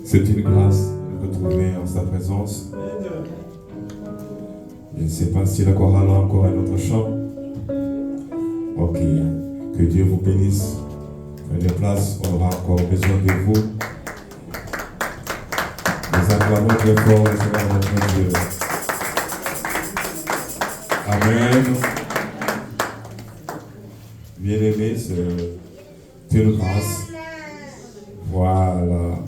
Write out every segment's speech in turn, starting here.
C'est une grâce de retrouver en sa présence. Je ne sais pas si la chorale a encore un autre chant. Ok. Que Dieu vous bénisse. Prenez place, on aura encore besoin de vous. Nous acclamons très fort le Seigneur notre Dieu. Amen. Bien-aimés, c'est une grâce. Voilà.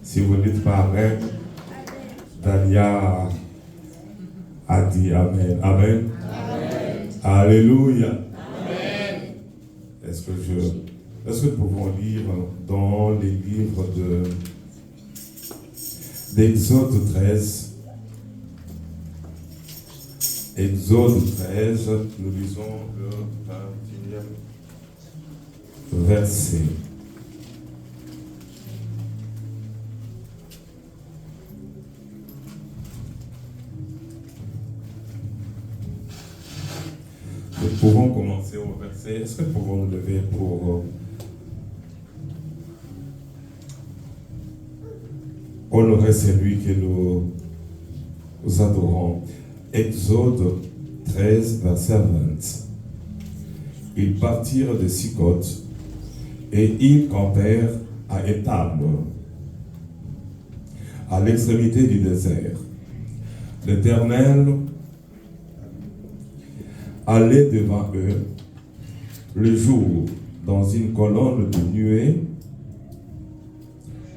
Si vous dites pas Amen, Dania a dit Amen. Amen. Amen. Alléluia. Amen. Est-ce que nous pouvons lire dans les livres d'Exode 13. Exode 13, nous lisons le 21e verset. Nous pouvons commencer au verset. Est-ce que nous pouvons nous lever pour honorer celui que nous adorons? Exode 13, verset 20. Ils partirent de Sicoth et ils campèrent à Étam, à l'extrémité du désert. L'Éternel allait devant eux le jour dans une colonne de nuée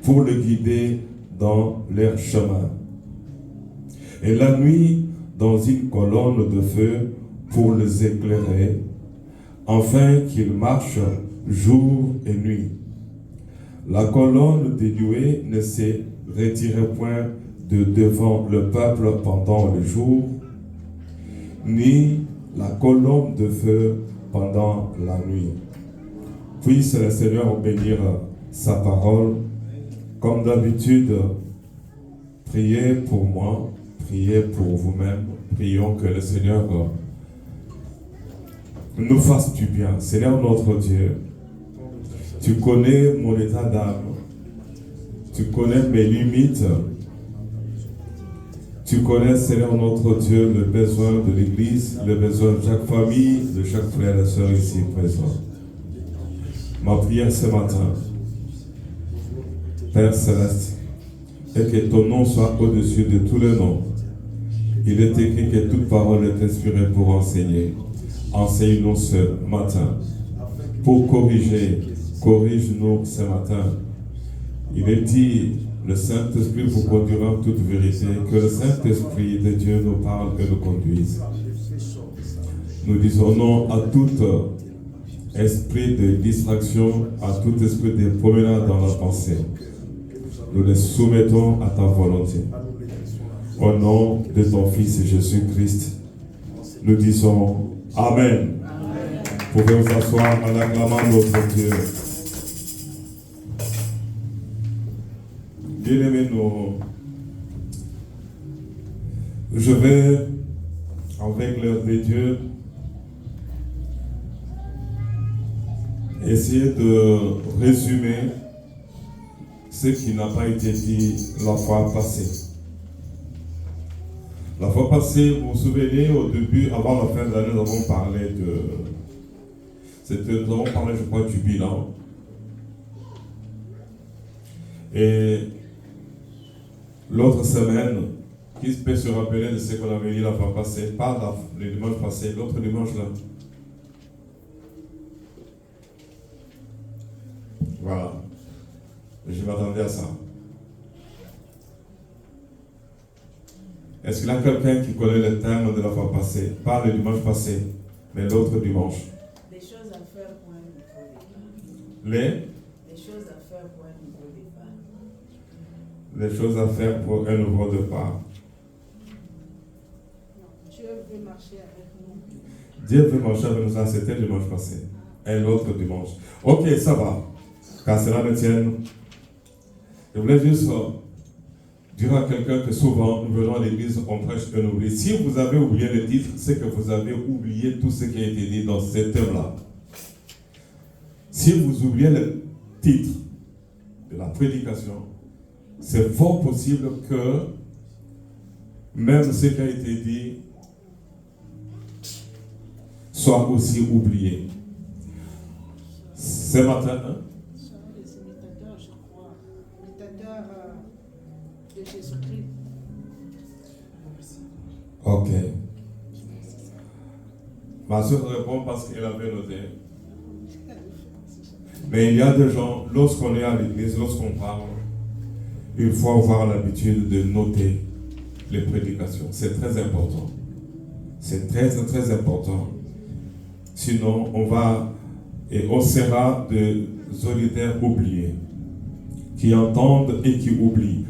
pour le guider dans leur chemin, et la nuit dans une colonne de feu pour les éclairer, afin qu'ils marchent jour et nuit. La colonne de nuée ne se retirait point de devant le peuple pendant le jour, ni la colonne de feu pendant la nuit. Puisse le Seigneur bénir sa parole. Comme d'habitude, priez pour moi, priez pour vous-même. Prions que le Seigneur nous fasse du bien. Seigneur notre Dieu, tu connais mon état d'âme. Tu connais mes limites. Tu connais, Seigneur notre Dieu, le besoin de l'Église, le besoin de chaque famille, de chaque frère et sœur ici présent. Ma prière ce matin, Père Céleste, est que ton nom soit au-dessus de tous les noms. Il est écrit que toute parole est inspirée pour enseigner. Enseigne-nous ce matin. Pour corriger, corrige-nous ce matin. Il est dit, le Saint-Esprit vous conduira en toute vérité, que le Saint-Esprit de Dieu nous parle et nous conduise. Nous disons non à tout esprit de distraction, à tout esprit de promenade dans la pensée. Nous les soumettons à ta volonté. Au nom de ton Fils Jésus-Christ, nous disons Amen. Amen. Vous pouvez vous asseoir en acclamant notre Dieu. Bien-aimés, je vais, avec l'œuvre de Dieu, essayer de résumer ce qui n'a pas été dit la fois passée. La fois passée, vous vous souvenez, au début, avant la fin de l'année, nous avons parlé nous avons parlé, je crois, du bilan. Et l'autre semaine, qui peut se rappeler de ce qu'on avait dit la fois passée, pas le dimanche passé, l'autre dimanche là. Voilà. Je m'attendais à ça. Est-ce qu'il y a quelqu'un qui connaît le thème de la fois passée? Pas le dimanche passé, mais l'autre dimanche. Des choses à faire pour un nouveau départ. Des choses à faire pour un nouveau départ. Les choses à faire pour un nouveau départ. Dieu veut marcher avec nous. Dieu veut marcher avec nous, ça c'était le dimanche passé. Et l'autre dimanche. Ok, ça va. Car cela me tienne. Je voulais juste dire à quelqu'un que souvent, nous venons à l'église, on prêche et on oublie. Si vous avez oublié le titre, c'est que vous avez oublié tout ce qui a été dit dans ce thème-là. Si vous oubliez le titre, de la prédication, c'est fort possible que même ce qui a été dit soit aussi oublié. Ce matin, Sont les imitateurs, je crois. Imitateurs de Jésus-Christ. ok. Ma soeur répond parce qu'elle avait noté. Mais il y a des gens, lorsqu'on est à l'église, lorsqu'on parle, il faut avoir l'habitude de noter les prédications. C'est très important. C'est très, très important. Sinon, on sera des solitaires oubliés, qui entendent et qui oublient.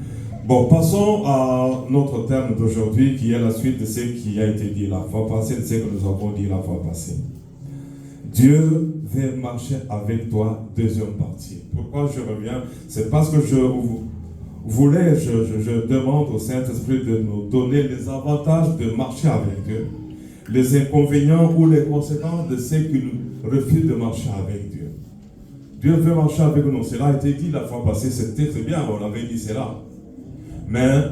Bon, passons à notre thème d'aujourd'hui, qui est la suite de ce qui a été dit la fois passée, de ce que nous avons dit la fois passée. Dieu veut marcher avec toi, deuxième partie. Pourquoi je reviens? C'est parce que je demande au Saint-Esprit de nous donner les avantages de marcher avec Dieu, les inconvénients ou les conséquences de ceux qui nous refusent de marcher avec Dieu. Dieu veut marcher avec nous. Cela a été dit la fois passée, c'était très bien, on avait dit cela. Mais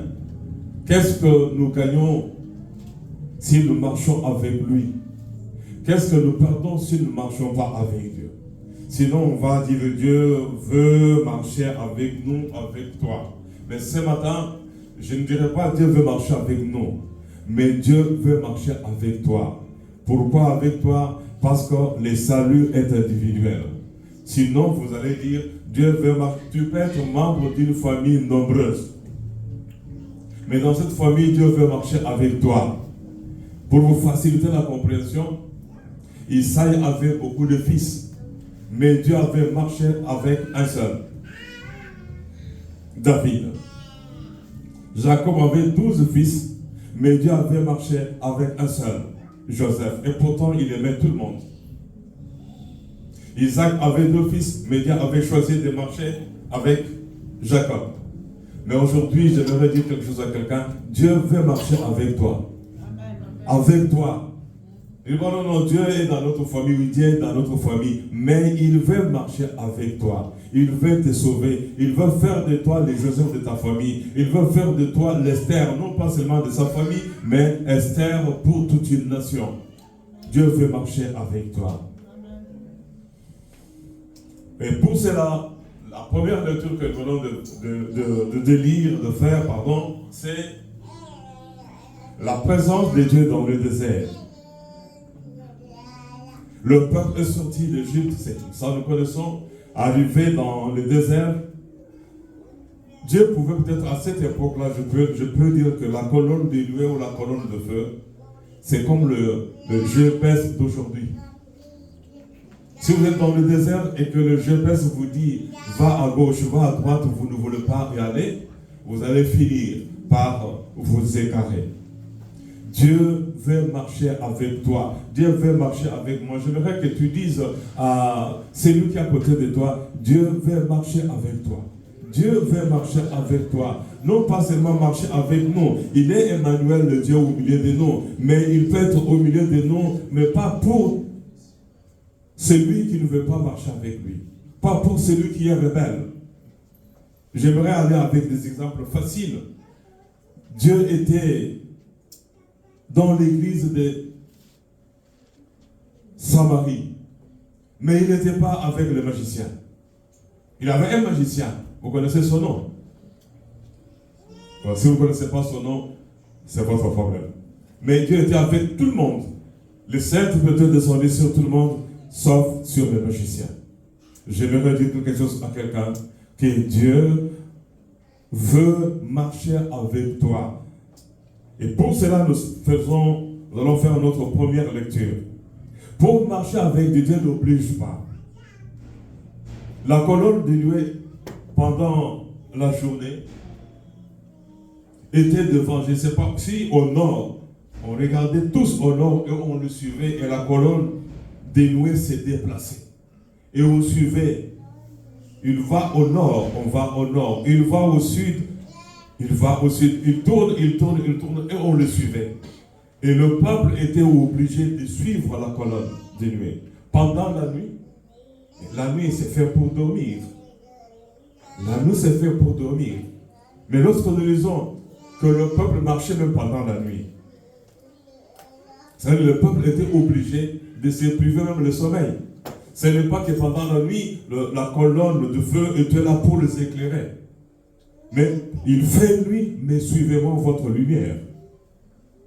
qu'est-ce que nous gagnons si nous marchons avec lui? Qu'est-ce que nous perdons si nous ne marchons pas avec Dieu? Sinon, on va dire Dieu veut marcher avec nous, avec toi. Mais ce matin, je ne dirais pas Dieu veut marcher avec nous, mais Dieu veut marcher avec toi. Pourquoi avec toi? Parce que le salut est individuel. Sinon, vous allez dire Dieu veut marcher. Tu peux être membre d'une famille nombreuse. Mais dans cette famille, Dieu veut marcher avec toi. Pour vous faciliter la compréhension, Isaïe avait beaucoup de fils, mais Dieu avait marché avec un seul, David. Jacob avait 12 fils, mais Dieu avait marché avec un seul, Joseph. Et pourtant, il aimait tout le monde. Isaac avait 2 fils, mais Dieu avait choisi de marcher avec Jacob. Mais aujourd'hui, j'aimerais dire quelque chose à quelqu'un. Dieu veut marcher avec toi. Amen. Avec toi. Il dit non, Dieu est dans notre famille, oui, Dieu est dans notre famille, mais il veut marcher avec toi. Il veut te sauver. Il veut faire de toi les Joseph de ta famille. Il veut faire de toi l'Esther, non pas seulement de sa famille, mais Esther pour toute une nation. Dieu veut marcher avec toi. Et pour cela, la première lecture que nous venons de lire, de faire, c'est la présence de Dieu dans le désert. Le peuple est sorti d'Égypte, c'est tout ça, nous connaissons, arrivé dans le désert. Dieu pouvait peut-être à cette époque-là, je peux dire que la colonne de nuée ou la colonne de feu, c'est comme le GPS d'aujourd'hui. Si vous êtes dans le désert et que le GPS vous dit va à gauche, va à droite, vous ne voulez pas y aller, vous allez finir par vous égarer. Dieu veut marcher avec toi. Dieu veut marcher avec moi. J'aimerais que tu dises à celui qui est à côté de toi, Dieu veut marcher avec toi. Dieu veut marcher avec toi. Non pas seulement marcher avec nous. Il est Emmanuel, le Dieu au milieu de nous. Mais il peut être au milieu de nous, mais pas pour celui qui ne veut pas marcher avec lui. Pas pour celui qui est rebelle. J'aimerais aller avec des exemples faciles. Dieu était dans l'église de Samarie. Mais il n'était pas avec le magicien. Il avait un magicien. Vous connaissez son nom? Bon, si vous ne connaissez pas son nom, c'est votre problème. Mais Dieu était avec tout le monde. Le Saint-Esprit descendait sur tout le monde, sauf sur le magicien. J'aimerais dire quelque chose à quelqu'un, que Dieu veut marcher avec toi. Et pour cela, nous allons faire notre première lecture. Pour marcher avec Dieu, Dieu n'oblige pas. La colonne de nuée, pendant la journée, était devant, je ne sais pas, si au nord, on regardait tous au nord et on le suivait, et la colonne de nuée s'est déplacée. Et on suivait. Il va au nord, on va au nord. Il va au sud, il va au sud. Il tourne, et on le suivait. Et le peuple était obligé de suivre la colonne de nuée. Pendant la nuit c'est fait pour dormir. La nuit c'est fait pour dormir. Mais lorsque nous lisons que le peuple marchait même pendant la nuit, c'est-à-dire que le peuple était obligé de se priver même le sommeil. Ce n'est pas que pendant la nuit, la colonne de feu était là pour les éclairer. Mais il fait nuit, mais suivez-moi votre lumière.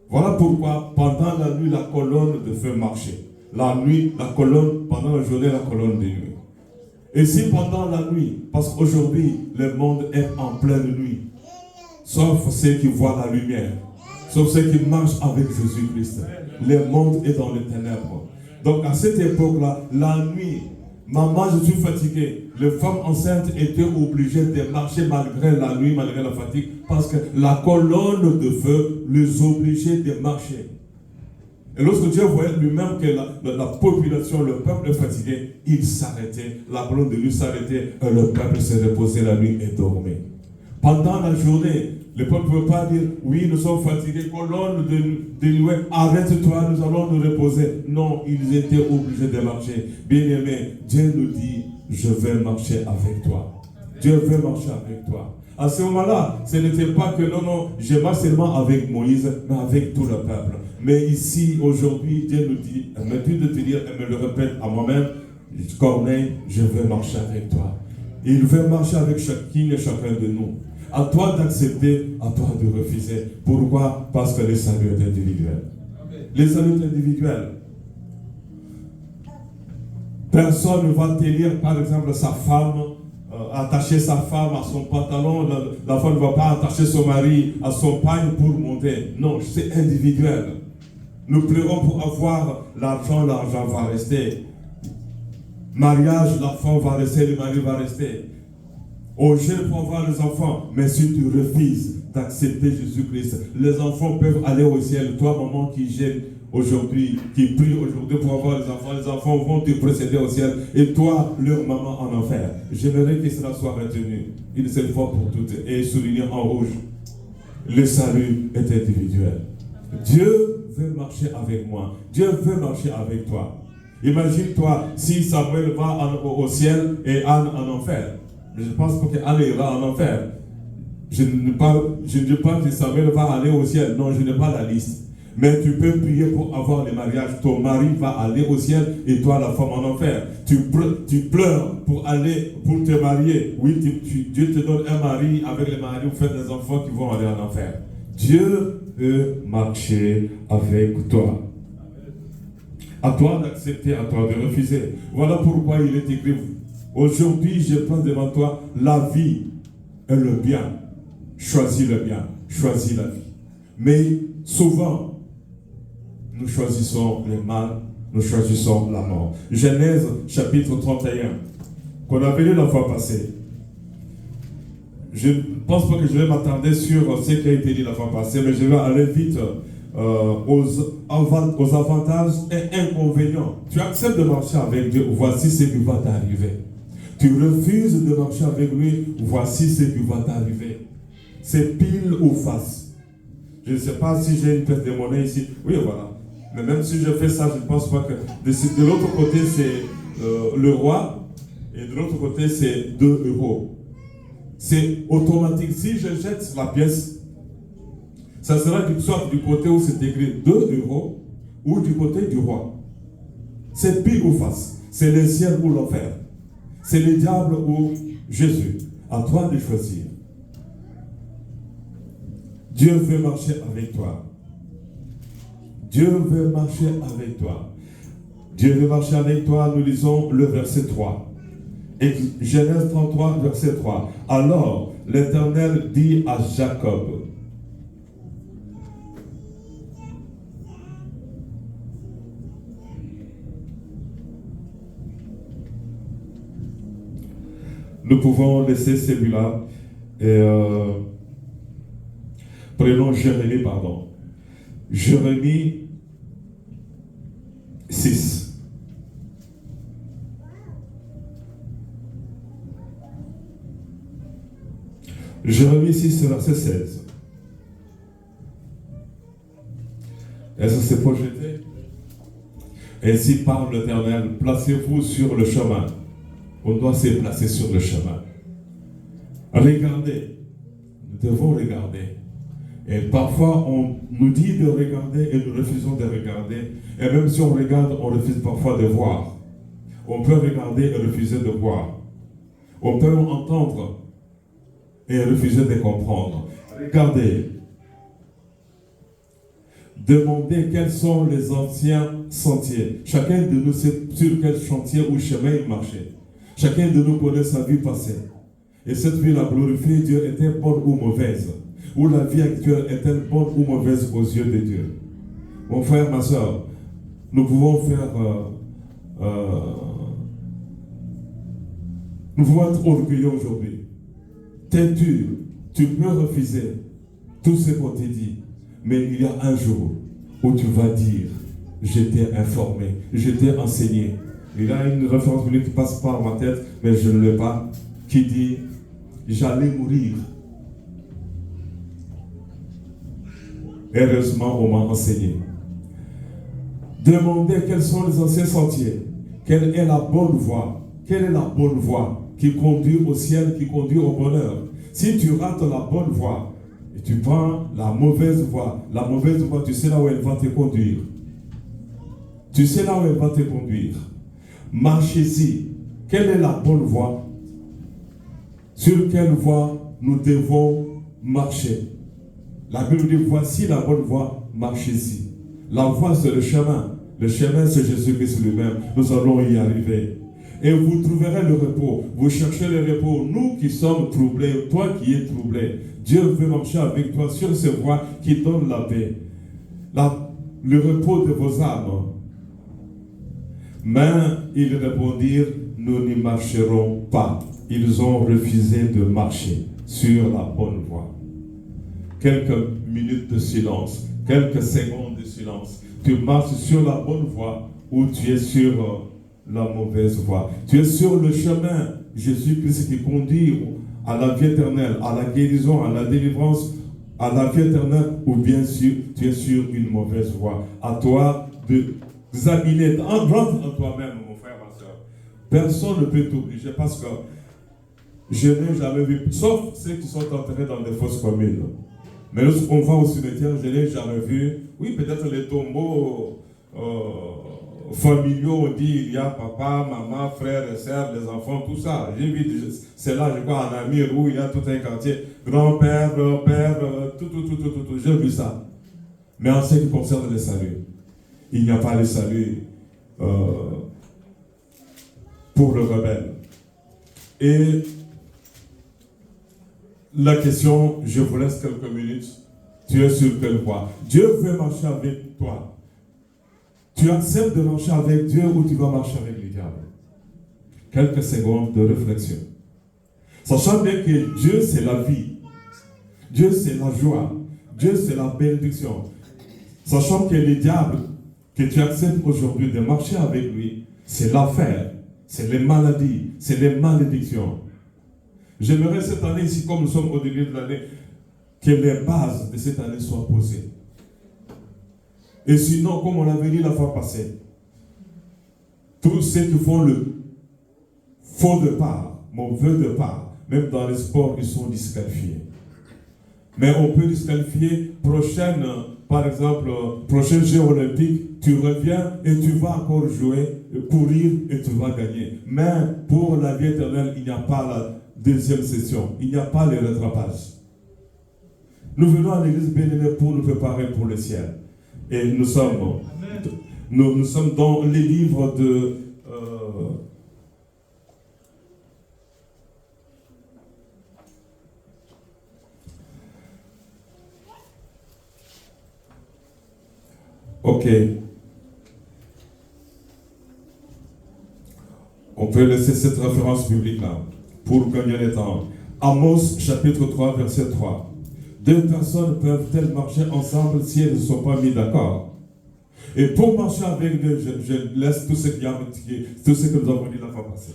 Voilà pourquoi pendant la nuit, la colonne de feu marchait. La nuit, la colonne, pendant la journée, la colonne de nuit. Et si pendant la nuit, parce qu'aujourd'hui, le monde est en pleine nuit, sauf ceux qui voient la lumière, sauf ceux qui marchent avec Jésus-Christ, le monde est dans les ténèbres. Donc à cette époque-là, la nuit, maman, je suis fatigué. Les femmes enceintes étaient obligées de marcher malgré la nuit, malgré la fatigue, parce que la colonne de feu les obligeait de marcher. Et lorsque Dieu voyait lui-même que la population, le peuple est fatigué, il s'arrêtait, la colonne de lui s'arrêtait, et le peuple se reposait la nuit et dormait. Pendant la journée, le peuple ne peut pas dire, oui, nous sommes fatigués, colonne de nuit, arrête-toi, nous allons nous reposer. Non, ils étaient obligés de marcher. Bien-aimé, Dieu nous dit, je vais marcher avec toi. Dieu veut marcher avec toi. À ce moment-là, ce n'était pas que non, je marche seulement avec Moïse, mais avec tout le peuple. Mais ici, aujourd'hui, Dieu nous dit, elle m'a dit de te dire, elle me le répète à moi-même, Corneille, je veux marcher avec toi. Et il veut marcher avec chacune et chacun de nous. À toi d'accepter, à toi de refuser. Pourquoi? Parce que le salut est individuel. Le salut est individuel. Personne ne va tenir, par exemple, sa femme, attacher sa femme à son pantalon. La femme ne va pas attacher son mari à son pagne pour monter. Non, c'est individuel. Nous pleurons pour avoir l'argent va rester. Mariage, l'enfant va rester, le mari va rester. Au jeune pour avoir les enfants, mais si tu refuses d'accepter Jésus-Christ, les enfants peuvent aller au ciel. Toi, maman qui gêne aujourd'hui, qui prie aujourd'hui pour avoir les enfants vont te précéder au ciel. Et toi, leur maman en enfer. J'aimerais que cela soit retenu une seule fois pour toutes et souligné en rouge. Le salut est individuel. Dieu veut marcher avec moi. Dieu veut marcher avec toi. Imagine-toi si Samuel va au ciel et Anne en enfer. Je pense pas qu'Anne ira en enfer. Je ne dis pas que Samuel va aller au ciel. Non, je n'ai pas la liste. Mais tu peux prier pour avoir le mariage. Ton mari va aller au ciel et toi, la femme, en enfer. Tu pleures pour te marier. Oui, Dieu te donne un mari. Avec le mari, vous faites des enfants qui vont aller en enfer. Dieu veut marcher avec toi. À toi d'accepter, à toi de refuser. Voilà pourquoi il est écrit. Aujourd'hui, je prends devant toi la vie et le bien. Choisis le bien, choisis la vie. Mais souvent, nous choisissons le mal, nous choisissons la mort. Genèse chapitre 31, qu'on avait lu la fois passée. Je ne pense pas que je vais m'attarder sur ce qui a été dit la fois passée, mais je vais aller vite aux avantages et inconvénients. Tu acceptes de marcher avec Dieu, voici ce qui va t'arriver. Tu refuses de marcher avec lui, voici ce qui va t'arriver. C'est pile ou face. Je ne sais pas si j'ai une pièce de monnaie ici. Oui, voilà. Mais même si je fais ça, je ne pense pas que... De l'autre côté, c'est le roi. Et de l'autre côté, c'est 2 euros. C'est automatique. Si je jette la pièce, ça sera soit du côté où c'est écrit 2 euros ou du côté du roi. C'est pile ou face. C'est le ciel ou l'enfer. C'est le diable ou Jésus. À toi de choisir. Dieu veut marcher avec toi. Dieu veut marcher avec toi. Dieu veut marcher avec toi. Nous lisons le verset 3. Et Genèse 33, verset 3. Alors, l'Éternel dit à Jacob, nous pouvons laisser celui-là et prenons Jérémie, pardon. Jérémie 6. Jérémie 6, verset 16. Est-ce que c'est projeté? Ainsi parle l'Éternel, placez-vous sur le chemin. On doit se placer sur le chemin. Regardez. Nous devons regarder. Et parfois, on nous dit de regarder et nous refusons de regarder. Et même si on regarde, on refuse parfois de voir. On peut regarder et refuser de voir. On peut entendre et refuser de comprendre. Regardez. Demandez quels sont les anciens sentiers. Chacun de nous sait sur quel chantier ou chemin il marchait. Chacun de nous connaît sa vie passée. Et cette vie a glorifié Dieu, est-elle bonne ou mauvaise? Ou la vie actuelle est-elle bonne ou mauvaise aux yeux de Dieu? Mon frère, ma soeur, nous pouvons faire... nous pouvons être orgueilleux aujourd'hui. Têtu, tu peux refuser tout ce qu'on t'a dit. Mais il y a un jour où tu vas dire, j'étais informé, j'étais enseigné. Il y a une référence biblique qui passe par ma tête, mais je ne l'ai pas, qui dit, j'allais mourir. Heureusement, on m'a enseigné. Demandez quels sont les anciens sentiers, quelle est la bonne voie, quelle est la bonne voie qui conduit au ciel, qui conduit au bonheur. Si tu rates la bonne voie, et tu prends la mauvaise voie, tu sais là où elle va te conduire. Tu sais là où elle va te conduire. Marchez-y. Quelle est la bonne voie? Sur quelle voie nous devons marcher? La Bible dit, voici la bonne voie, marchez-y. La voie, c'est le chemin. Le chemin, c'est Jésus-Christ lui-même. Nous allons y arriver. Et vous trouverez le repos. Vous cherchez le repos. Nous qui sommes troublés, toi qui es troublé, Dieu veut marcher avec toi sur ces voies qui donnent la paix. Le repos de vos âmes. Mais ils répondirent, nous n'y marcherons pas. Ils ont refusé de marcher sur la bonne voie. Quelques minutes de silence, quelques secondes de silence. Tu marches sur la bonne voie ou tu es sur la mauvaise voie. Tu es sur le chemin Jésus-Christ qui conduit à la vie éternelle, à la guérison, à la délivrance, à la vie éternelle, ou bien sûr, tu es sur une mauvaise voie. À toi d'examiner, rentre en toi-même, mon frère, ma soeur. Personne ne peut t'obliger parce que je n'ai jamais vu, sauf ceux qui sont enterrés dans des fosses communes. Mais lorsqu'on va au cimetière, je n'ai jamais vu. Oui, peut-être les tombeaux familiaux, on dit il y a papa, maman, frère et sœur, les enfants, tout ça. J'ai vu, c'est là, je crois, en Amir, où il y a tout un quartier, grand-père, père, tout. J'ai vu ça. Mais en ce qui concerne le salut, il n'y a pas de salut pour le rebelle. Et la question, je vous laisse quelques minutes. Tu es sur quelle voie? Dieu veut marcher avec toi. Tu acceptes de marcher avec Dieu ou tu vas marcher avec le diable? Quelques secondes de réflexion. Sachant bien que Dieu, c'est la vie. Dieu, c'est la joie. Dieu, c'est la bénédiction. Sachant que le diable, que tu acceptes aujourd'hui de marcher avec lui, c'est l'affaire, c'est les maladies, c'est les malédictions. J'aimerais cette année, ici, comme nous sommes au début de l'année, que les bases de cette année soient posées. Et sinon, comme on l'avait dit la fois passée, tous ceux qui font le faux départ, mauvais départ, même dans les sports, ils sont disqualifiés. Mais on peut disqualifier prochaine, par exemple, prochain Jeux olympique, tu reviens et tu vas encore jouer, courir et tu vas gagner. Mais pour la vie éternelle, il n'y a pas la deuxième session, il n'y a pas le rattrapage. Nous venons à l'église bien-aimée pour nous préparer pour le ciel. Et nous sommes dans les livres de Ok. On peut laisser cette référence biblique-là pour gagner le temps. Amos, chapitre 3, verset 3. Deux personnes peuvent-elles marcher ensemble si elles ne sont pas mises d'accord? Et pour marcher avec Dieu, je laisse tout ce que nous avons dit la fois passée.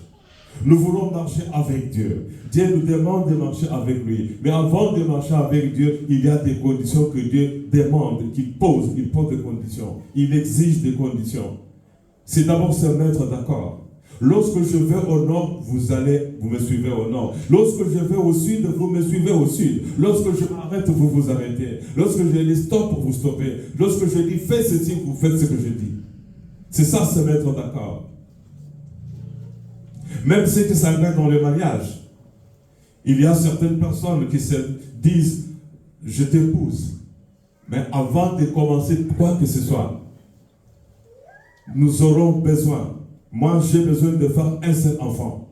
Nous voulons marcher avec Dieu. Dieu nous demande de marcher avec lui. Mais avant de marcher avec Dieu, il y a des conditions que Dieu demande, qu'il pose. Il pose des conditions. Il exige des conditions. C'est d'abord se mettre d'accord. Lorsque je vais au nord, vous me suivez au nord. Lorsque je vais au sud, vous me suivez au sud. Lorsque je m'arrête, vous vous arrêtez. Lorsque je dis stop, vous stoppez. Lorsque je dis fais ceci, vous faites ce que je dis. C'est ça, se mettre d'accord. Même ceux qui s'engagent dans le mariage, il y a certaines personnes qui se disent je t'épouse. Mais avant de commencer quoi que ce soit, nous aurons besoin. Moi, j'ai besoin de faire un seul enfant.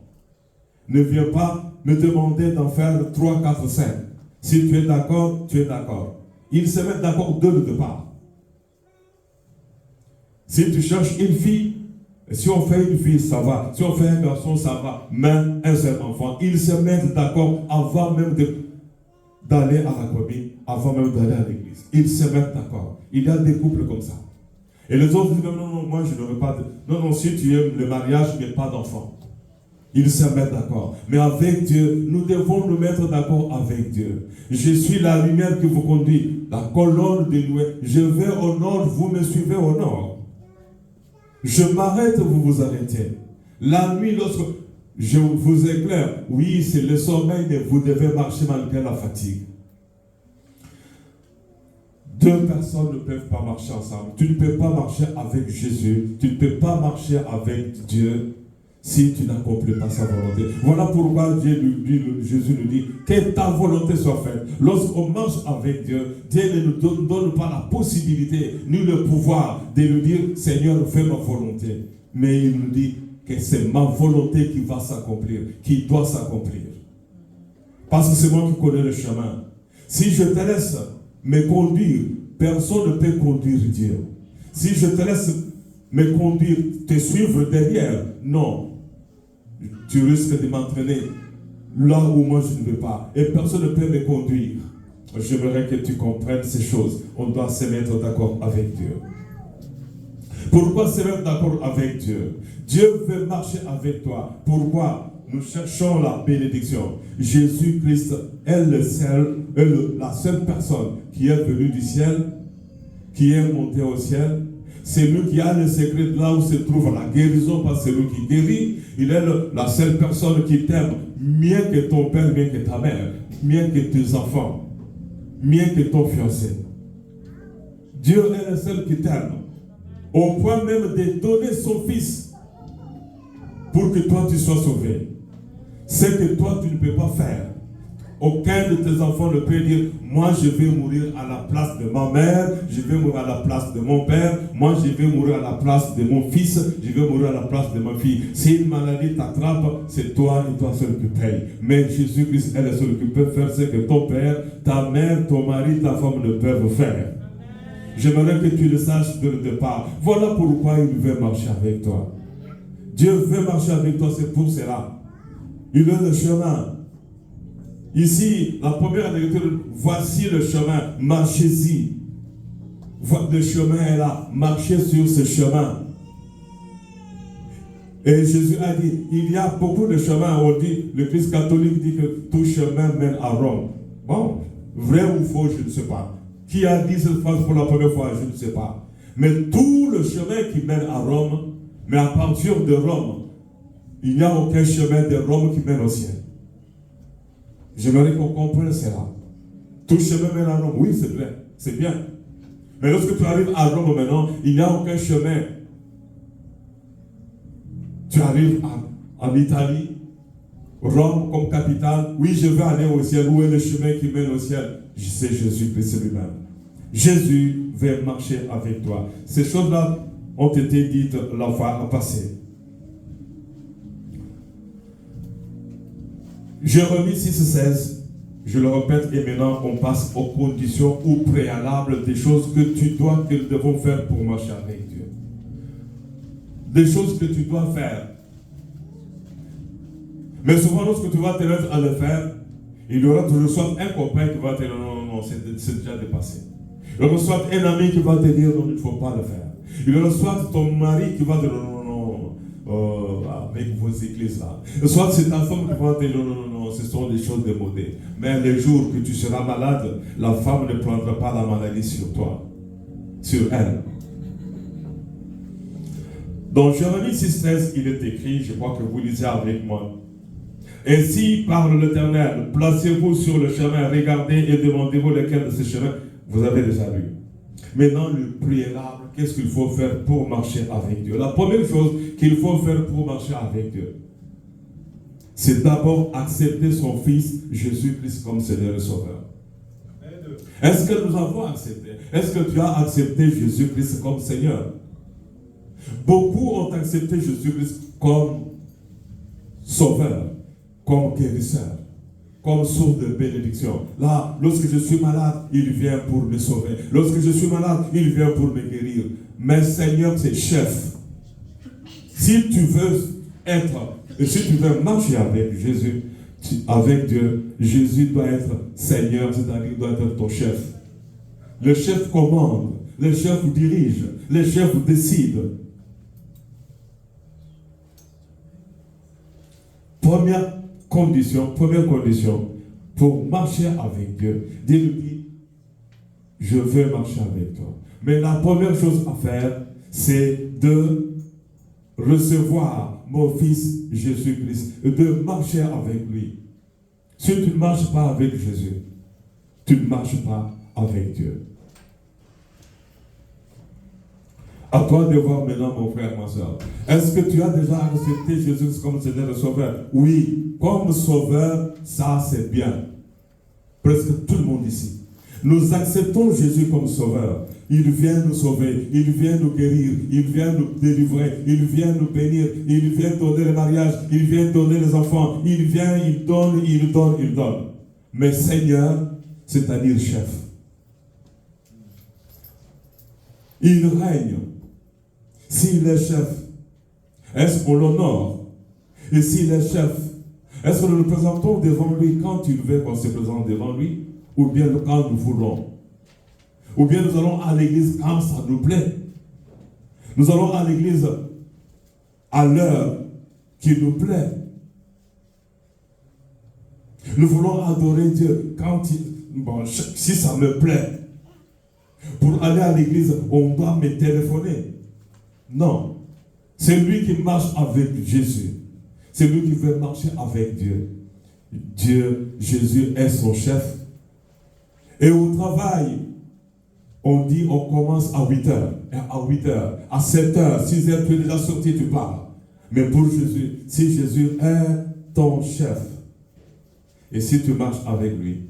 Ne viens pas me demander d'en faire 3, 4, 5. Si tu es d'accord, tu es d'accord. Ils se mettent d'accord dès le départ. Si tu cherches une fille, si on fait une fille, ça va. Si on fait un garçon, ça va. Mais un seul enfant. Ils se mettent d'accord avant même d'aller à la commune, avant même d'aller à l'église. Ils se mettent d'accord. Il y a des couples comme ça. Et les autres disent, non, moi je n'aurais pas de... Non, si tu aimes le mariage, mais pas d'enfant. Ils se mettent d'accord. Mais avec Dieu, nous devons nous mettre d'accord avec Dieu. Je suis la lumière qui vous conduit, la colonne de nuée. Je vais au nord, vous me suivez au nord. Je m'arrête, vous vous arrêtez. La nuit, lorsque je vous éclaire, oui, c'est le sommeil, mais vous devez marcher malgré la fatigue. Deux personnes ne peuvent pas marcher ensemble. Tu ne peux pas marcher avec Jésus. Tu ne peux pas marcher avec Dieu si tu n'accomplis pas sa volonté. Voilà pourquoi Jésus nous dit que ta volonté soit faite. Lorsqu'on marche avec Dieu, Dieu ne nous donne pas la possibilité ni le pouvoir de nous dire Seigneur, fais ma volonté. Mais il nous dit que c'est ma volonté qui va s'accomplir, qui doit s'accomplir. Parce que c'est moi qui connais le chemin. Si je te laisse me conduire, personne ne peut conduire Dieu. Si je te laisse me conduire, te suivre derrière, non. Tu risques de m'entraîner là où moi je ne veux pas. Et personne ne peut me conduire. J'aimerais que tu comprennes ces choses. On doit se mettre d'accord avec Dieu. Pourquoi se mettre d'accord avec Dieu? Dieu veut marcher avec toi. Pourquoi? Nous cherchons la bénédiction. Jésus-Christ est la seule personne qui est venue du ciel, qui est montée au ciel. C'est lui qui a le secret de là où se trouve la guérison, parce que c'est lui qui guérit. Il est la seule personne qui t'aime mieux que ton père, mieux que ta mère, mieux que tes enfants, mieux que ton fiancé. Dieu est le seul qui t'aime, au point même de donner son fils pour que toi tu sois sauvé. Ce que toi tu ne peux pas faire. Aucun de tes enfants ne peut dire moi je vais mourir à la place de ma mère, je vais mourir à la place de mon père, moi je vais mourir à la place de mon fils, je vais mourir à la place de ma fille. Si une maladie t'attrape, c'est toi et toi seul qui paye. Mais Jésus-Christ est le seul qui peut faire ce que ton père, ta mère, ton mari, ta femme ne peuvent faire. J'aimerais que tu le saches dès le départ. Voilà pourquoi il veut marcher avec toi. Dieu veut marcher avec toi, c'est pour cela. Il est le chemin. Ici, la première lecture, voici le chemin, marchez-y. Le chemin est là, marchez sur ce chemin. Et Jésus a dit, il y a beaucoup de chemins. On dit, le Christ catholique dit que tout chemin mène à Rome. Bon, vrai ou faux, je ne sais pas. Qui a dit cette phrase pour la première fois, je ne sais pas. Mais tout le chemin qui mène à Rome, mais à partir de Rome, il n'y a aucun chemin de Rome qui mène au ciel. J'aimerais qu'on comprenne cela. Tout chemin mène à Rome. Oui, c'est vrai. C'est bien. Mais lorsque tu arrives à Rome maintenant, il n'y a aucun chemin. Tu arrives en Italie, Rome comme capitale. Oui, je vais aller au ciel. Où est le chemin qui mène au ciel? C'est Jésus-Christ lui-même. Jésus veut marcher avec toi. Ces choses-là ont été dites la fois passée. Jérémie 6,16, je le répète, et maintenant on passe aux conditions ou préalables des choses que nous devons faire pour marcher avec Dieu. Des choses que tu dois faire. Mais souvent, lorsque tu vas te mettre à le faire, il y aura toujours soit un copain qui va te dire non, c'est déjà dépassé. Il y aura soit un ami qui va te dire non, il ne faut pas le faire. Il y aura soit ton mari qui va te dire non, avec vos églises là. Soit c'est ta femme qui va te dire non, ce sont des choses démodées. Mais le jour que tu seras malade, la femme ne prendra pas la maladie sur toi, sur elle. Dans Jérémie 6,13, il est écrit, je crois que vous lisez avec moi. Ainsi parle l'Éternel, placez-vous sur le chemin, regardez et demandez-vous lequel de ces chemins vous avez déjà lu. Maintenant, le préalable, qu'est-ce qu'il faut faire pour marcher avec Dieu? La première chose qu'il faut faire pour marcher avec Dieu, c'est d'abord accepter son Fils Jésus-Christ comme Seigneur et Sauveur. Est-ce que nous avons accepté? Est-ce que tu as accepté Jésus-Christ comme Seigneur? Beaucoup ont accepté Jésus-Christ comme Sauveur, comme guérisseur, comme source de bénédiction. Là, lorsque je suis malade, il vient pour me sauver. Lorsque je suis malade, il vient pour me guérir. Mais Seigneur, c'est chef. Si tu veux si tu veux marcher avec Jésus, avec Dieu, Jésus doit être Seigneur, c'est-à-dire doit être ton chef. Le chef commande, le chef dirige, le chef décide. Première condition pour marcher avec Dieu, dis-lui, je veux marcher avec toi. Mais la première chose à faire, c'est de recevoir mon Fils Jésus-Christ, de marcher avec lui. Si tu ne marches pas avec Jésus, tu ne marches pas avec Dieu. À toi de voir maintenant, mon frère, ma soeur. Est-ce que tu as déjà accepté Jésus comme Seigneur et Sauveur? Oui, comme Sauveur, ça c'est bien. Presque tout le monde ici. Nous acceptons Jésus comme Sauveur. Il vient nous sauver, il vient nous guérir, il vient nous délivrer, il vient nous bénir, il vient donner le mariage, il vient donner les enfants, il vient, il donne, il donne, il donne. Mais Seigneur, c'est-à-dire chef. Il règne. S'il est chef, est-ce qu'on l'honore? Et s'il est chef, est-ce que nous le présentons devant lui quand il veut qu'on se présente devant lui? Ou bien quand nous voulons? Ou bien nous allons à l'église quand ça nous plaît? Nous allons à l'église à l'heure qui nous plaît. Nous voulons adorer Dieu quand si ça me plaît. Pour aller à l'église, on doit me téléphoner. Non. C'est lui qui marche avec Jésus. C'est lui qui veut marcher avec Dieu. Jésus est son chef. Et au travail, on dit on commence à 8h. Et à 8h, à 7h, 6h, tu es déjà sorti, tu pars. Mais pour Jésus, si Jésus est ton chef, et si tu marches avec lui,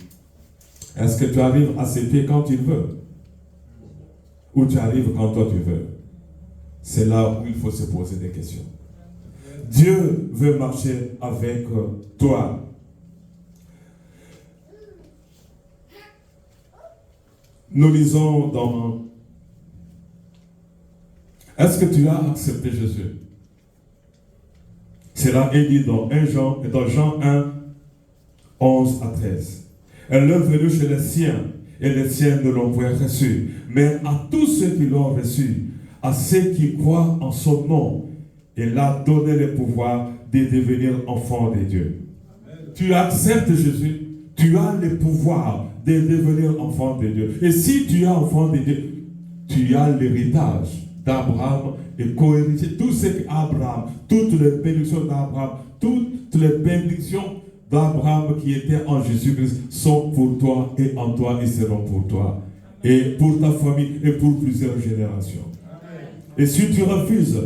est-ce que tu arrives à ses pieds quand il veut? Ou tu arrives quand toi tu veux? C'est là où il faut se poser des questions. Dieu veut marcher avec toi. Nous lisons dans... Est-ce que tu as accepté Jésus? Cela est dit dans Jean 1, 11 à 13. Elle est venue chez les siens, et les siens ne l'ont point reçu. Mais à tous ceux qui l'ont reçu, à ceux qui croient en son nom, il a donné le pouvoir de devenir enfants de Dieu. Amen. Tu acceptes Jésus, tu as le pouvoir de devenir enfant de Dieu. Et si tu es enfant de Dieu, tu as l'héritage d'Abraham et co-héritier. Tout ce qu'Abraham, toutes les bénédictions d'Abraham, toutes les bénédictions d'Abraham qui étaient en Jésus-Christ sont pour toi et en toi et seront pour toi. Et pour ta famille et pour plusieurs générations. Et si tu refuses,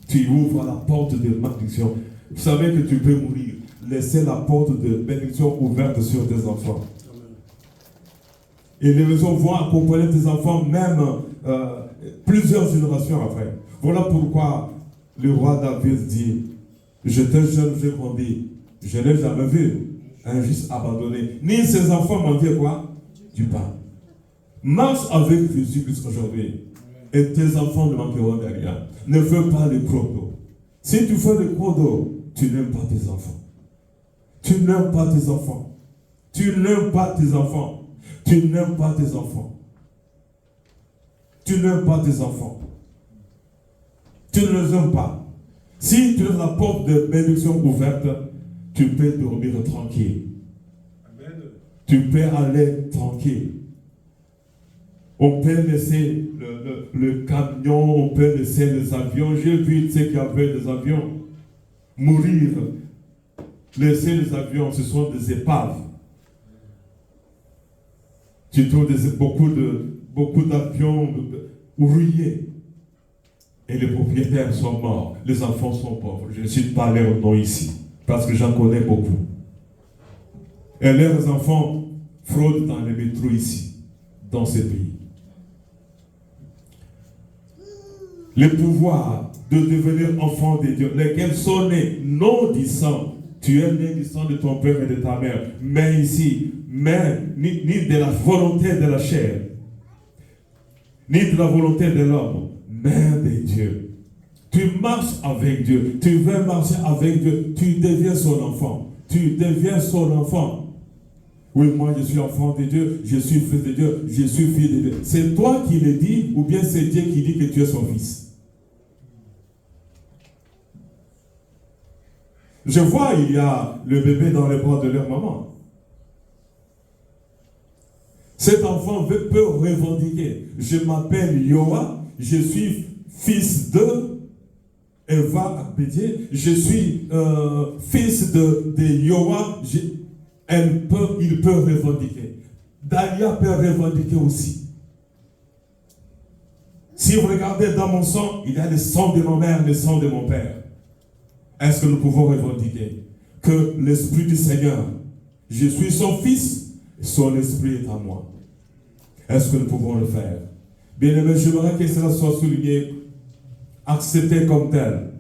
tu ouvres la porte de malédiction. Vous savez que tu peux mourir. Laissez la porte de bénédiction ouverte sur tes enfants. Et les maisons vont accompagner tes enfants même plusieurs générations après. Voilà pourquoi le roi David dit, j'étais jeune, j'ai grandi. Je n'ai jamais vu un juste abandonné. Ni ses enfants m'ont dit quoi? Du pain. Marche avec Jésus-Christ aujourd'hui. Et tes enfants ne manqueront de rien. Ne fais pas le crodo. Si tu fais le crodo, tu n'aimes pas tes enfants. Tu n'aimes pas tes enfants. Tu n'aimes pas tes enfants. Tu n'aimes pas tes enfants. Tu n'aimes pas tes enfants. Tu ne les aimes pas. Si tu as la porte de bénédiction ouverte, tu peux dormir tranquille. Amen. Tu peux aller tranquille. On peut laisser le camion, on peut laisser les avions. J'ai vu ceux qui avaient des avions mourir. Laisser les avions, ce sont des épaves. Tu trouves beaucoup d'avions rouillés. Et les propriétaires sont morts. Les enfants sont pauvres. Je ne cite pas leur nom ici, parce que j'en connais beaucoup. Et leurs enfants fraudent dans les métros ici, dans ce pays. Le pouvoir de devenir enfant de Dieu, lesquels sont nés non du sang. Tu es né du sang de ton père et de ta mère. Mais ici, ni de la volonté de la chair, ni de la volonté de l'homme, mais de Dieu. Tu marches avec Dieu. Tu veux marcher avec Dieu. Tu deviens son enfant. Tu deviens son enfant. Oui, moi je suis enfant de Dieu, je suis fils de Dieu, je suis fille de Dieu. C'est toi qui le dis ou bien c'est Dieu qui dit que tu es son fils? Je vois, il y a le bébé dans les bras de leur maman. Cet enfant peut revendiquer. Je m'appelle Yoa, je suis fils de Eva Akbedié, je suis fils de Yoa. Il peut revendiquer. Dalia peut revendiquer aussi. Si vous regardez dans mon sang, il y a le sang de ma mère, le sang de mon père. Est-ce que nous pouvons revendiquer que l'Esprit du Seigneur, je suis son fils, son esprit est à moi? Est-ce que nous pouvons le faire? Bien aimé, j'aimerais que cela soit souligné, accepté comme tel.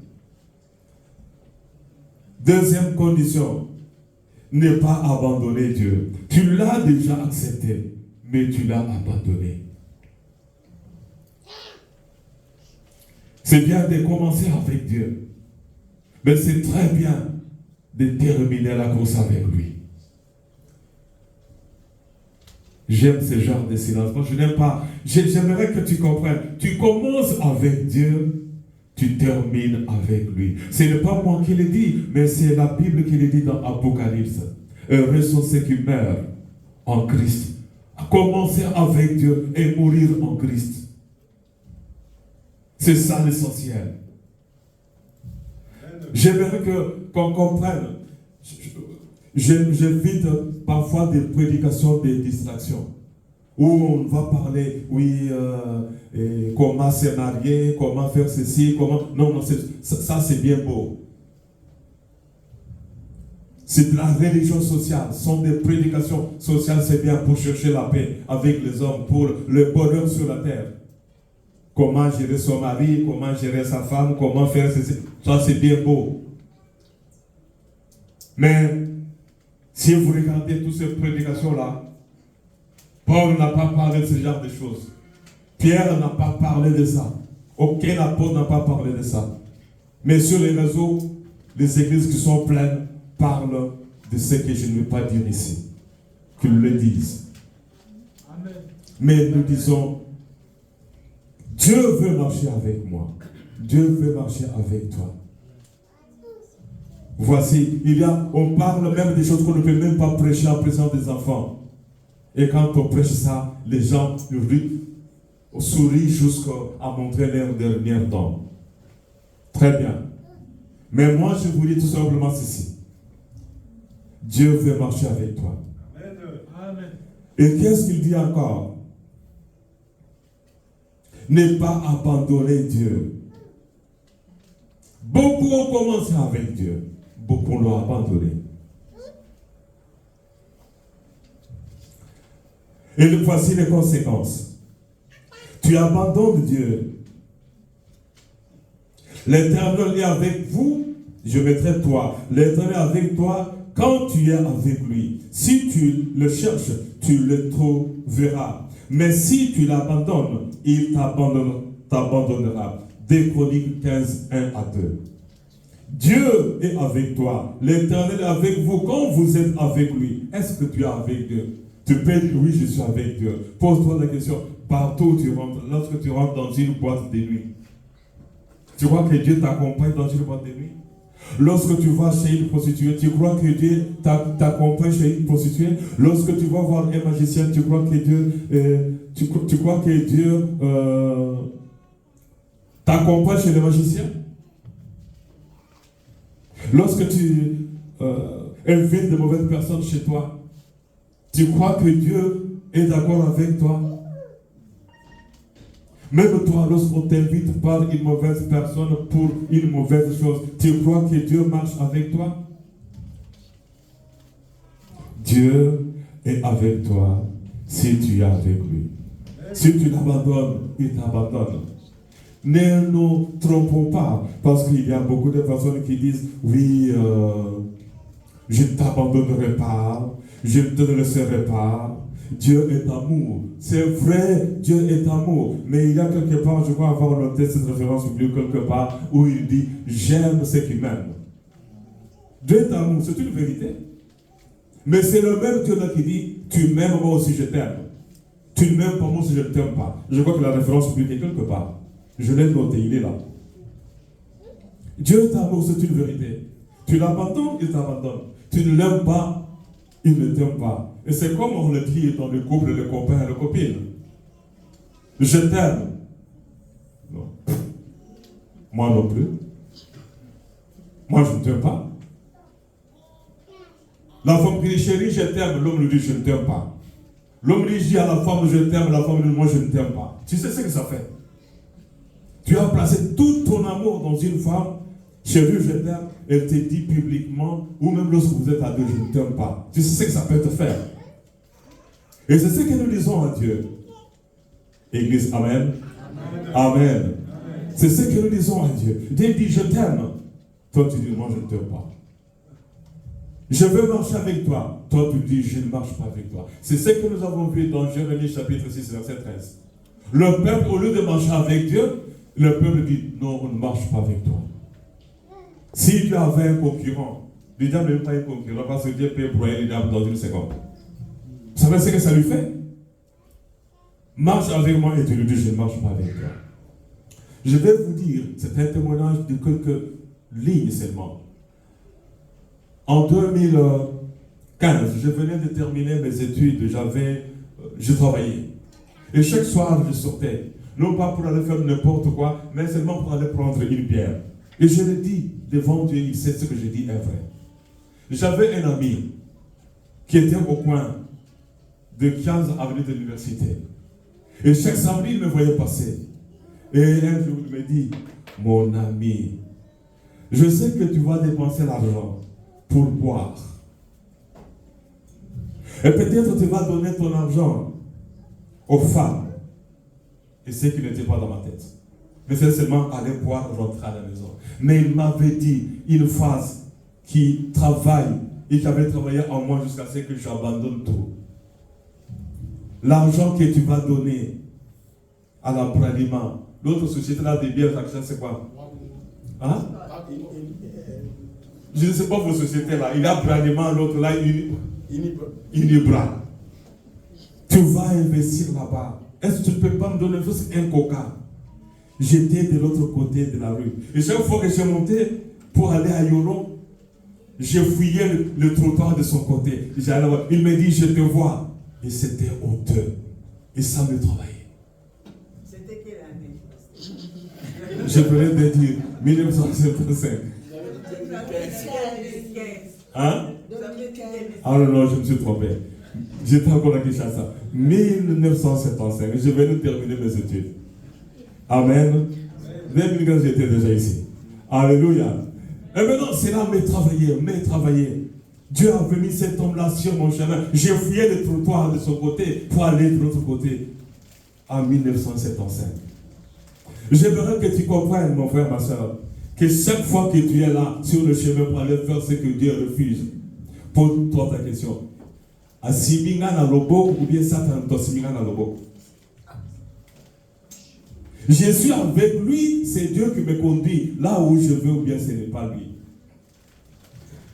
Deuxième condition, ne pas abandonner Dieu. Tu l'as déjà accepté, mais tu l'as abandonné. C'est bien de commencer avec Dieu, mais c'est très bien de terminer la course avec lui. J'aime ce genre de silence. Moi, je n'aime pas. J'aimerais que tu comprennes. Tu commences avec Dieu, tu termines avec lui. Ce n'est pas moi qui le dis, mais c'est la Bible qui le dit dans Apocalypse. Heureux sont ceux qui meurent en Christ. Commencer avec Dieu et mourir en Christ. C'est ça l'essentiel. J'aimerais qu'on comprenne. J'évite parfois des prédications de distraction où on va parler, comment se marier, comment faire ceci, comment... Non, ça c'est bien beau. C'est de la religion sociale, ce sont des prédications sociales, c'est bien pour chercher la paix avec les hommes, pour le bonheur sur la terre. Comment gérer son mari, comment gérer sa femme, comment faire ceci, ça c'est bien beau. Mais si vous regardez toutes ces prédications-là, Paul n'a pas parlé de ce genre de choses. Pierre n'a pas parlé de ça. Aucun apôtre n'a pas parlé de ça. Mais sur les réseaux, les églises qui sont pleines parlent de ce que je ne vais pas dire ici. Qu'ils le disent. Amen. Mais nous disons, Dieu veut marcher avec moi. Dieu veut marcher avec toi. Voici, on parle même des choses qu'on ne peut même pas prêcher en présence des enfants. Et quand on prêche ça, les gens sourient jusqu'à montrer leur dernière dent. Très bien. Mais moi, je vous dis tout simplement ceci. Dieu veut marcher avec toi. Amen. Et qu'est-ce qu'il dit encore? Ne pas abandonner Dieu. Beaucoup ont commencé avec Dieu. Beaucoup l'ont abandonné. Et voici les conséquences. Tu abandonnes Dieu. L'Éternel est avec vous, je mettrai toi. L'Éternel est avec toi quand tu es avec lui. Si tu le cherches, tu le trouveras. Mais si tu l'abandonnes, il t'abandonnera. 2 Chroniques 15, 1 à 2. Dieu est avec toi. L'Éternel est avec vous quand vous êtes avec lui. Est-ce que tu es avec Dieu? Tu peux dire oui, je suis avec Dieu. Pose-toi la question. Partout où tu rentres, lorsque tu rentres dans une boîte de nuit, tu crois que Dieu t'accompagne dans une boîte de nuit? Lorsque tu vas chez une prostituée, tu crois que Dieu t'accompagne chez une prostituée. Lorsque tu vas voir un magicien, tu crois que Dieu, t'accompagne chez le magicien. Lorsque tu invites de mauvaises personnes chez toi, tu crois que Dieu est d'accord avec toi. Même toi, lorsqu'on t'invite par une mauvaise personne pour une mauvaise chose, tu crois que Dieu marche avec toi? Dieu est avec toi si tu es avec lui. Si tu l'abandonnes, il t'abandonne. Ne nous trompons pas, parce qu'il y a beaucoup de personnes qui disent, oui, je ne t'abandonnerai pas, je ne te laisserai pas. Dieu est amour. C'est vrai, Dieu est amour. Mais il y a quelque part, je crois avoir noté cette référence biblique quelque part, où il dit, j'aime ceux qui m'aiment. Dieu est amour, c'est une vérité. Mais c'est le même Dieu là qui dit, tu m'aimes, moi aussi je t'aime. Tu ne m'aimes pas, moi aussi je ne t'aime pas. Je crois que la référence biblique est quelque part. Je l'ai noté, il est là. Dieu est amour, c'est une vérité. Tu l'abandonnes, il t'abandonne. Tu ne l'aimes pas, il ne t'aime pas. Et c'est comme on le dit dans le couple, le copain et la copine. Je t'aime. Non. Moi non plus. Moi je ne t'aime pas. La femme qui dit chérie, je t'aime, l'homme lui dit je ne t'aime pas. L'homme lui dit à la femme je t'aime, la femme lui dit moi je ne t'aime pas. Tu sais ce que ça fait? Tu as placé tout ton amour dans une femme. Chérie, je t'aime, elle te dit publiquement, ou même lorsque vous êtes à deux, je ne t'aime pas. Tu sais ce que ça peut te faire. Et c'est ce que nous disons à Dieu. Église, amen. Amen. Amen. C'est ce que nous disons à Dieu. Dieu dit, je t'aime. Toi, tu dis, moi, je ne t'aime pas. Je veux marcher avec toi. Toi, tu dis, je ne marche pas avec toi. C'est ce que nous avons vu dans Jérémie chapitre 6, verset 13. Le peuple, au lieu de marcher avec Dieu, le peuple dit, non, on ne marche pas avec toi. Si Dieu avait un concurrent, le diable n'est même pas un concurrent parce que Dieu peut broyer les diables dans une seconde. Vous savez ce que ça lui fait? Marche avec moi et tu lui dis je ne marche pas avec toi. Je vais vous dire, c'est un témoignage de quelques lignes seulement. En 2015, je venais de terminer mes études, je travaillais. Et chaque soir je sortais, non pas pour aller faire n'importe quoi, mais seulement pour aller prendre une bière. Et je le dis devant Dieu, il sait ce que je dis est vrai. J'avais un ami qui était au coin de 15 avenue de l'université. Et chaque samedi, il me voyait passer. Et un jour, il me dit, mon ami, je sais que tu vas dépenser l'argent pour boire. Et peut-être tu vas donner ton argent aux femmes. Et ce qui n'était pas dans ma tête. Mais c'est seulement aller boire, rentrer à la maison. Mais il m'avait dit une phrase qui travaille et qui avait travaillé en moi jusqu'à ce que j'abandonne tout. L'argent que tu vas donner à la Bralima, l'autre société là de bières, c'est quoi? Hein? Je ne sais pas vos sociétés là. Il y a Bralima, l'autre là, Unibra. Tu vas investir là-bas. Est-ce que tu ne peux pas me donner juste un coca? J'étais de l'autre côté de la rue. Et chaque fois que je montais pour aller à Yolo, je fouillais le trottoir de son côté. Il me dit, je te vois. Et c'était honteux. Et ça me travaillait. C'était quelle année? Je venais de dire 1975. Hein? Ah non, je me suis trompé. J'étais encore à Kinshasa. 1975. Je venais de terminer mes études. Amen. 2015, j'étais déjà ici. Alléluia. Et maintenant, cela m'a travaillé. Dieu a mis cet homme-là sur mon chemin. J'ai fouillé le trottoir de son côté pour aller de l'autre côté. En 1975. J'aimerais que tu comprennes, mon frère, ma soeur, que chaque fois que tu es là, sur le chemin pour aller faire ce que Dieu refuse, pose-toi ta question. Asiminga na lobo ou bien Satan tosiminga na lobo? Je suis avec lui, c'est Dieu qui me conduit là où je veux ou bien ce n'est pas lui.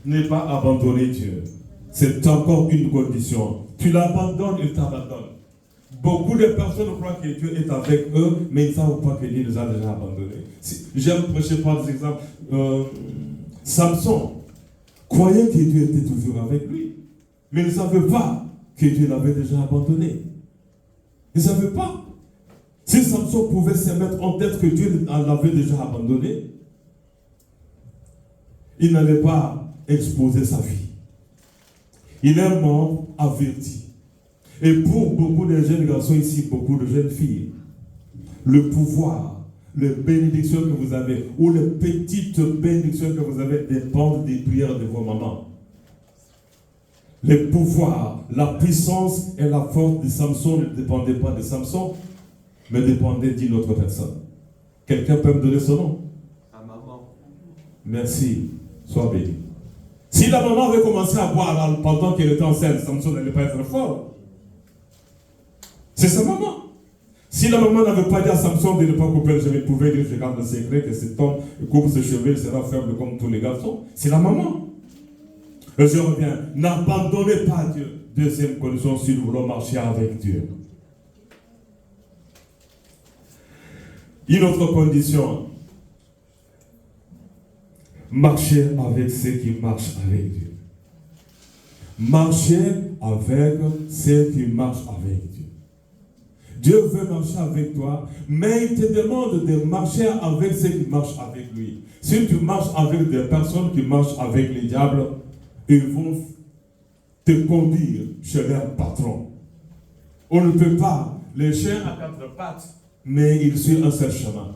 Ne pas abandonner Dieu. C'est encore une condition. Tu l'abandonnes, il t'abandonne. Beaucoup de personnes croient que Dieu est avec eux, mais ils ne savent pas que Dieu les a déjà abandonnés. J'aime prêcher par des exemples. Samson croyait que Dieu était toujours avec lui, mais il ne savait pas que Dieu l'avait déjà abandonné. Il ne savait pas. Si Samson pouvait se mettre en tête que Dieu l'avait déjà abandonné, il n'allait pas exposer sa vie. Il est un membre averti. Et pour beaucoup de jeunes garçons ici, beaucoup de jeunes filles, le pouvoir, les bénédictions que vous avez, ou les petites bénédictions que vous avez, dépendent des prières de vos mamans. Les pouvoirs, la puissance et la force de Samson ne dépendaient pas de Samson, mais dépendaient d'une autre personne. Quelqu'un peut me donner son nom? À maman. Merci, sois béni. Si la maman avait commencé à boire pendant qu'elle était enceinte, Samson n'allait pas être fort. C'est sa maman. Si la maman n'avait pas dit à Samson de ne pas couper le cheveu, il pouvait dire, je garde le secret que cet homme coupe ses cheveux, il sera faible comme tous les garçons. C'est la maman. Et je reviens, n'abandonnez pas Dieu. Deuxième condition, si nous voulons marcher avec Dieu. Une autre condition, marcher avec ceux qui marchent avec Dieu. Marcher avec ceux qui marchent avec Dieu. Dieu veut marcher avec toi, mais il te demande de marcher avec ceux qui marchent avec lui. Si tu marches avec des personnes qui marchent avec les diables, ils vont te conduire chez leur patron. On ne peut pas. Les chiens à quatre pattes, mais ils suivent un seul chemin.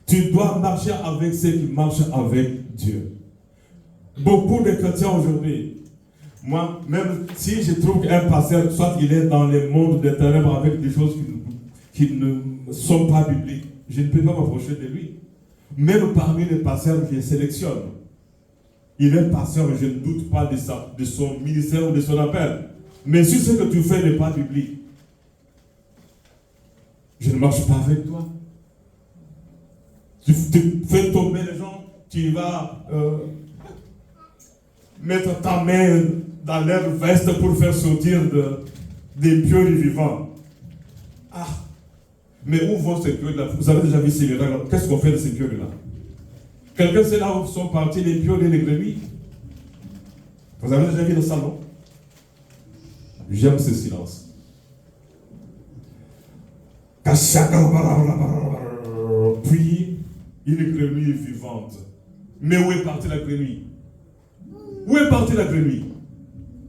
Tu dois marcher avec ceux qui marchent avec Dieu. Beaucoup de chrétiens aujourd'hui, moi, même si je trouve qu'un pasteur, soit il est dans le monde des ténèbres avec des choses qui ne sont pas bibliques, je ne peux pas m'approcher de lui. Même parmi les pasteurs que je sélectionne, il est pasteur, je ne doute pas de son ministère ou de son appel. Mais si ce que tu fais n'est pas biblique, je ne marche pas avec toi. Tu fais tomber les gens, tu vas mettre ta main dans leur veste pour faire sortir des pieux du vivant. Ah, mais où vont ces pieux-là? Vous avez déjà vu ces pieux-là? Qu'est-ce qu'on fait de ces pieux-là? Quelqu'un sait là où sont partis les pieux et les grenouilles? Vous avez déjà vu le salon? J'aime ce silence. Puis, une grenouille vivante. Mais où est partie la grenouille? Où est partie la grenouille?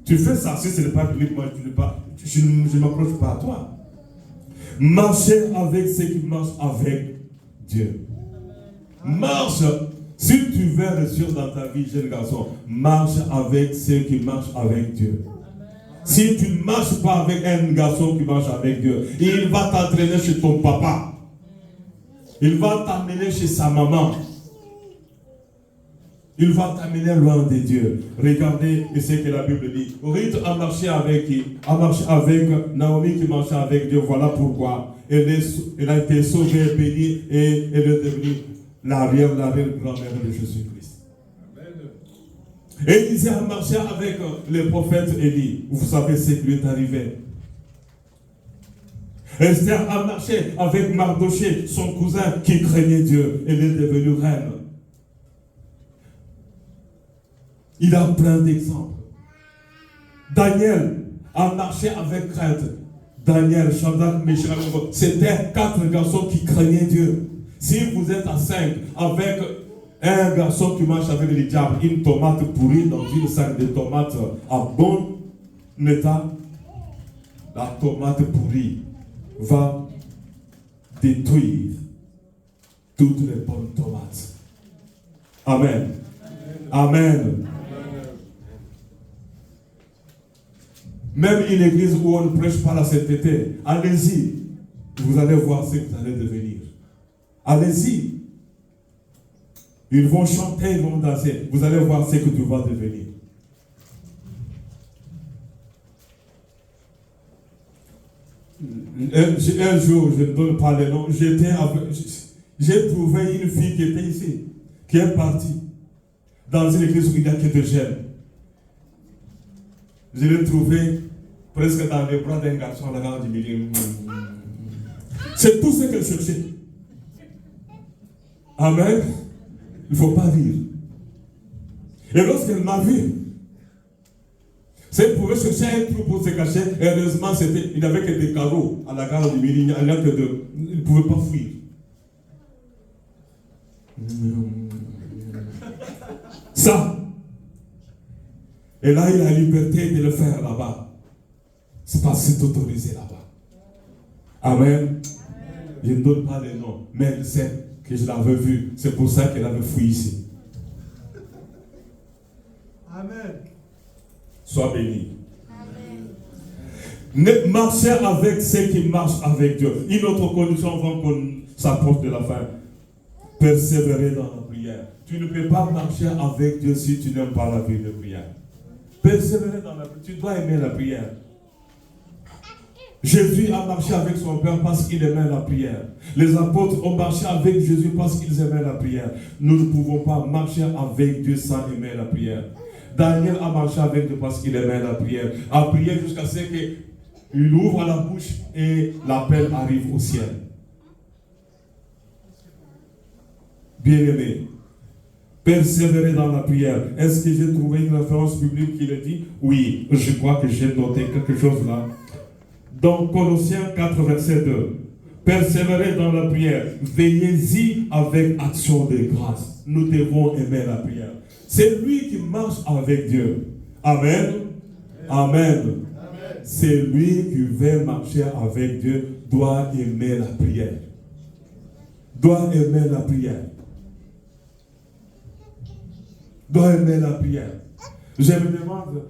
Tu fais ça, si ce n'est pas biblique, moi je ne m'approche pas à toi. Marchez avec ceux qui marchent avec Dieu. Marche. Si tu veux réussir dans ta vie, jeune garçon, marche avec ceux qui marchent avec Dieu. Si tu ne marches pas avec un garçon qui marche avec Dieu, il va t'entraîner chez ton papa. Il va t'amener chez sa maman. Il va t'amener loin de Dieu. Regardez ce que la Bible dit. Ruth a marché avec qui? A marché avec Naomi qui marchait avec Dieu. Voilà pourquoi elle a été sauvée, bénie et elle est devenue l'arrière-grand-mère de Jésus-Christ. Et Élisée a marché avec le prophète Élie. Vous savez ce qui lui est arrivé. Esther a marché avec Mardoché, son cousin qui craignait Dieu. Elle est devenue reine. Il a plein d'exemples. Daniel a marché avec crainte. Daniel, Shadrach, Meshach, c'était 4 garçons qui craignaient Dieu. Si vous êtes à 5 avec un garçon qui marche avec les diables, une tomate pourrie dans une sac de tomates en bon état, la tomate pourrie va détruire toutes les bonnes tomates. Amen. Amen. Même une église où on ne prêche pas la sainteté, allez-y, vous allez voir ce que vous allez devenir. Allez-y. Ils vont chanter, ils vont danser. Vous allez voir ce que tu vas devenir. Un jour, je ne donne pas le nom, j'ai trouvé une fille qui était ici, qui est partie dans une église où il n'y a que des jeunes. Je l'ai trouvée presque dans les bras d'un garçon là-bas du milieu. C'est tout ce qu'elle cherchait. Amen. Il ne faut pas rire. Et lorsqu'elle m'a vu, c'est pour chercher un trou pour se cacher. Heureusement, il n'y avait que des carreaux à la gare du Midi. Il ne pouvait pas fuir. Ça, et là, il a la liberté de le faire là-bas. C'est parce que c'est autorisé là-bas. Amen. Je ne donne pas les noms, mais elle sait que je l'avais vu. C'est pour ça qu'elle avait fui ici. Amen. Sois béni. Amen. Marchez avec ceux qui marchent avec Dieu. Une autre condition avant qu'on s'approche de la fin. Persévérer dans la prière. Tu ne peux pas marcher avec Dieu si tu n'aimes pas la vie de prière. Persévérer dans la prière. Tu dois aimer la prière. Jésus a marché avec son Père parce qu'il aimait la prière. Les apôtres ont marché avec Jésus parce qu'ils aimaient la prière. Nous ne pouvons pas marcher avec Dieu sans aimer la prière. Daniel a marché avec Dieu parce qu'il aimait la prière. A prié jusqu'à ce qu'il ouvre la bouche et l'appel arrive au ciel. Bien-aimé, persévérer dans la prière. Est-ce que j'ai trouvé une référence biblique qui le dit? Oui, je crois que j'ai noté quelque chose là. Dans Colossiens 4, verset 2. Persévérez dans la prière. Veillez-y avec action de grâce. Nous devons aimer la prière. C'est lui qui marche avec Dieu. Amen. Amen. Amen. C'est lui qui veut marcher avec Dieu, doit aimer la prière. Doit aimer la prière. Doit aimer la prière. Je me demande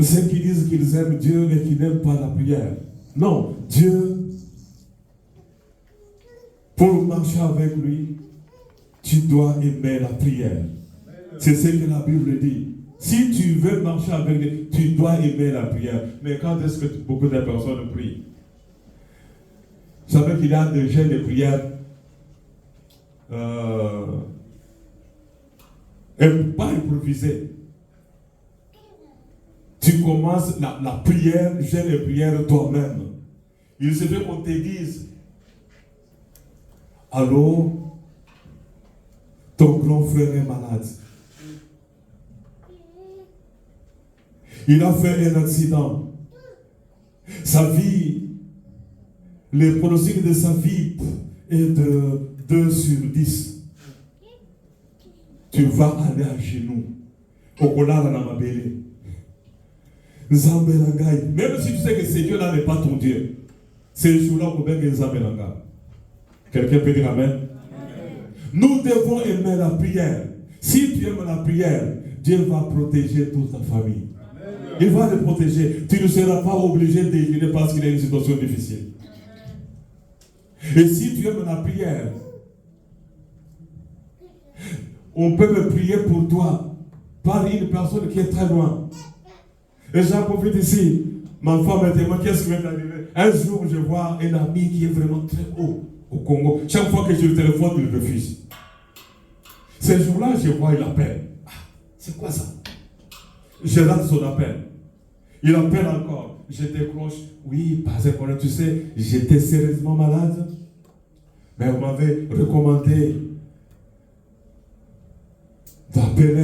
ceux qui disent qu'ils aiment Dieu mais qui n'aiment pas la prière. Non, Dieu, pour marcher avec lui, tu dois aimer la prière. C'est ce que la Bible dit. Si tu veux marcher avec lui, tu dois aimer la prière. Mais quand est-ce que beaucoup de personnes prient? Vous savez qu'il y a des jeunes de prière pas improvisés. Tu commences la prière, jeûne et prière toi-même. Il se fait qu'on te dise, allô, ton grand frère est malade. Il a fait un accident. Sa vie, le pronostic de sa vie est de 2 sur 10. Tu vas aller à genoux. Même si tu sais que ce Dieu-là n'est pas ton Dieu, c'est le jour-là qu'on peut Nzambelanga. Quelqu'un peut dire Amen? Amen. Nous devons aimer la prière. Si tu aimes la prière, Dieu va protéger toute ta famille. Amen. Il va te protéger. Tu ne seras pas obligé de jeûner parce qu'il y a une situation difficile. Et si tu aimes la prière, on peut me prier pour toi par une personne qui est très loin. Et j'en profite ici. Ma femme me demande qu'est-ce qui m'est arrivé. Un jour, je vois un ami qui est vraiment très haut au Congo. Chaque fois que je le téléphone, il refuse. Ce jour-là, je vois, il appelle. Ah, c'est quoi ça? Je rate son appel. Il appelle encore. Je décroche. Oui, parce que tu sais, j'étais sérieusement malade. Mais on m'avait recommandé d'appeler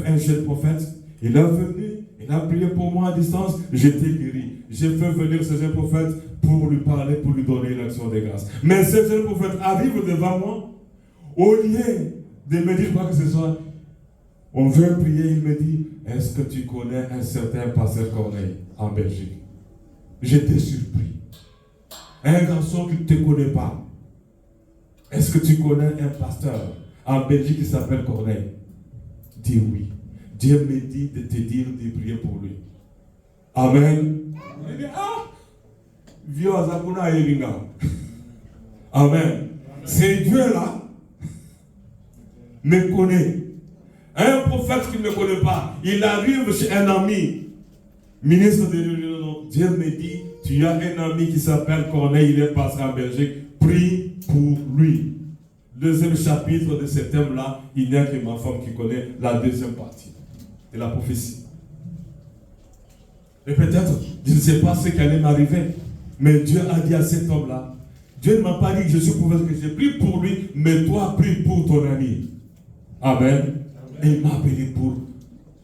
un jeune prophète. Il est venu. Il a prié pour moi à distance, j'étais guéri. J'ai fait venir ce jeune prophète pour lui parler, pour lui donner l'action de grâce. Mais ce jeune prophète arrive devant moi, au lieu de me dire quoi que ce soit, on veut prier, il me dit, est-ce que tu connais un certain pasteur Corneille en Belgique? J'étais surpris. Un garçon qui ne te connaît pas. Est-ce que tu connais un pasteur en Belgique qui s'appelle Corneille? Dis oui. Dieu me dit de te dire de prier pour lui. Amen. Il dit, ah, vieux Azakuna Elinga. Amen. C'est Dieu-là me connaît. Un prophète qui ne me connaît pas, il arrive chez un ami, ministre de l'Union. Dieu me dit, tu as un ami qui s'appelle Corneille, il est passé en Belgique, prie pour lui. Deuxième chapitre de ce thème-là, il n'y a que ma femme qui connaît la deuxième partie de la prophétie. Et peut-être, je ne sais pas ce qui allait m'arriver, mais Dieu a dit à cet homme-là, Dieu ne m'a pas dit que je suis prophète, que j'ai pris pour lui, mais toi, prie pour ton ami. Amen. Amen. Et il m'a appelé pour...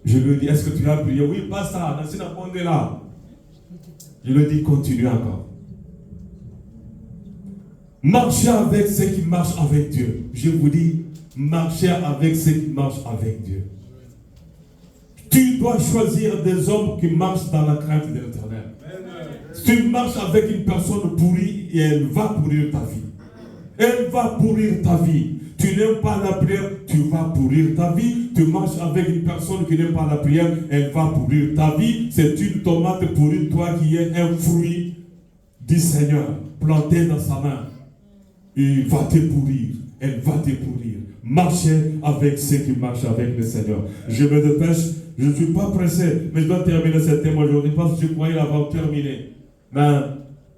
Je lui ai dit, est-ce que tu as prié? Oui, pas ça, Nassina Ponde là. Je lui ai dit, continue encore. Marchez avec ceux qui marchent avec Dieu. Je vous dis, marchez avec ceux qui marchent avec Dieu. Tu dois choisir des hommes qui marchent dans la crainte de l'Éternel. Tu marches avec une personne pourrie et elle va pourrir ta vie. Elle va pourrir ta vie. Tu n'aimes pas la prière, tu vas pourrir ta vie. Tu marches avec une personne qui n'aime pas la prière, elle va pourrir ta vie. C'est une tomate pourrie, toi qui es un fruit du Seigneur, planté dans sa main. Il va te pourrir. Elle va te pourrir. Marchez avec ceux qui marchent avec le Seigneur. Je me dépêche. Je ne suis pas pressé, mais je dois terminer ce thème aujourd'hui parce que je croyais l'avoir terminé. Mais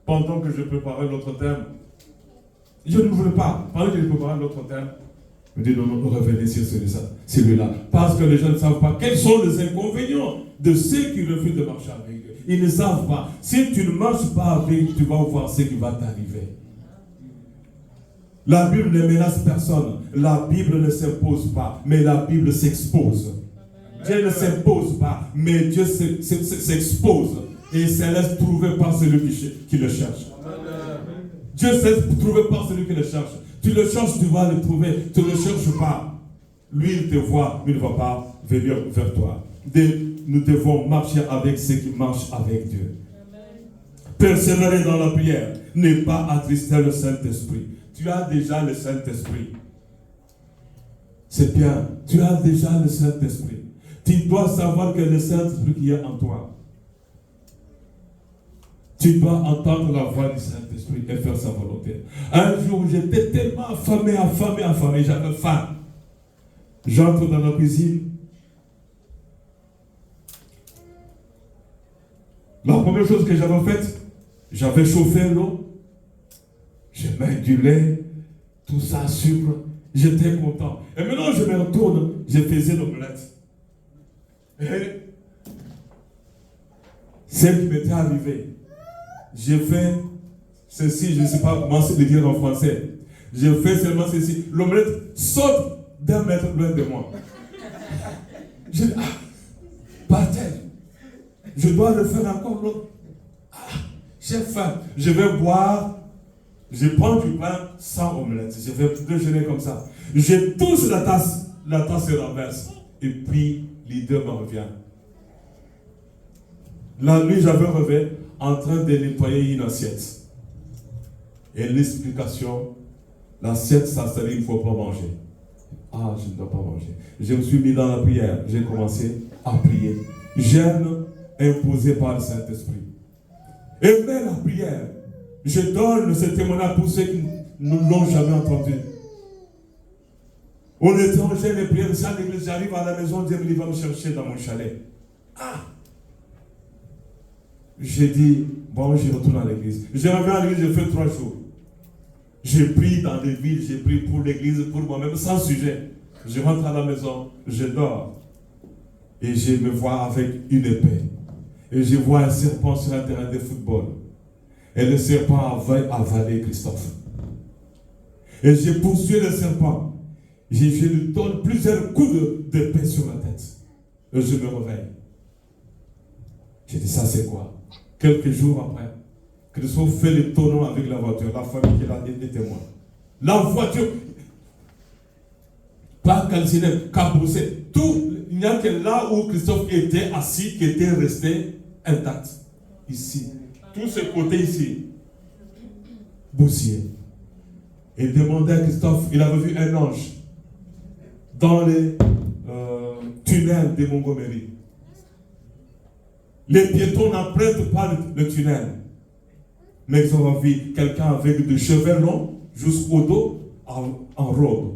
pendant que je préparais l'autre thème, je ne voulais pas. Pendant que je préparais l'autre thème, je me dis non, revenez sur celui-là. Parce que les gens ne savent pas quels sont les inconvénients de ceux qui refusent de marcher avec Dieu. Ils ne savent pas. Si tu ne marches pas avec, tu vas voir ce qui va t'arriver. La Bible ne menace personne. La Bible ne s'impose pas, mais la Bible s'expose. Dieu ne s'impose pas, mais Dieu s'expose et se laisse trouver par celui qui le cherche. Dieu se laisse trouver par celui qui le cherche. Tu le cherches, tu vas le trouver. Tu ne le cherches pas. Lui, il te voit, mais il ne va pas venir vers toi. Nous devons marcher avec ceux qui marchent avec Dieu. Persévérer dans la prière, ne pas attrister le Saint-Esprit. Tu as déjà le Saint-Esprit. C'est bien. Tu as déjà le Saint-Esprit. Tu dois savoir que le Saint-Esprit qui est en toi. Tu dois entendre la voix du Saint-Esprit et faire sa volonté. Un jour, j'étais tellement affamé, j'avais faim. J'entre dans la cuisine. La première chose que j'avais faite, j'avais chauffé l'eau. Je mets du lait, tout ça, sucre. J'étais content. Et maintenant, je me retourne, je faisais l'omelette. Et ce qui m'était arrivé, j'ai fait ceci, je ne sais pas comment le dire en français. J'ai fait seulement ceci. L'omelette saute d'un mètre loin de moi. Je dis, par terre. Je dois le faire encore l'autre. J'ai faim. Je vais boire. Je prends du pain sans omelette. Je vais déjeuner comme ça. Je touche la tasse se renverse. Et puis, l'idée me revient. La nuit, j'avais rêvé en train de nettoyer une assiette. Et l'explication, l'assiette, ça serait, il ne faut pas manger. Je ne dois pas manger. Je me suis mis dans la prière. J'ai commencé à prier. Jeûne imposé par le Saint-Esprit. Aimer la prière. Je donne ce témoignage pour ceux qui ne l'ont jamais entendu. On était en jeûne et prière, ça, l'église, j'arrive à la maison, Dieu va me chercher dans mon chalet. J'ai dit, bon, je retourne à l'église. Je reviens à l'église, j'ai fait 3 jours. J'ai prié dans des villes, j'ai prié pour l'église, pour moi-même, sans sujet. Je rentre à la maison, je dors. Et je me vois avec une épée. Et je vois un serpent sur un terrain de football. Et le serpent avait avalé Christophe. Et j'ai poursuivi le serpent. Je lui donne plusieurs coups d'épée sur la tête. Et je me réveille. J'ai dit, ça c'est quoi? Quelques jours après, Christophe fait le tonneau avec la voiture. La famille qui l'a été témoin. La voiture, pas calcinée, cabossée. Tout, il n'y a que là où Christophe était assis qui était resté intact. Ici. Tout ce côté ici. Bousillé. Il demandait à Christophe, il avait vu un ange dans les tunnels de Montgomery. Les piétons n'empruntent pas le tunnel. Mais ils ont vu quelqu'un avec des cheveux longs jusqu'au dos en robe.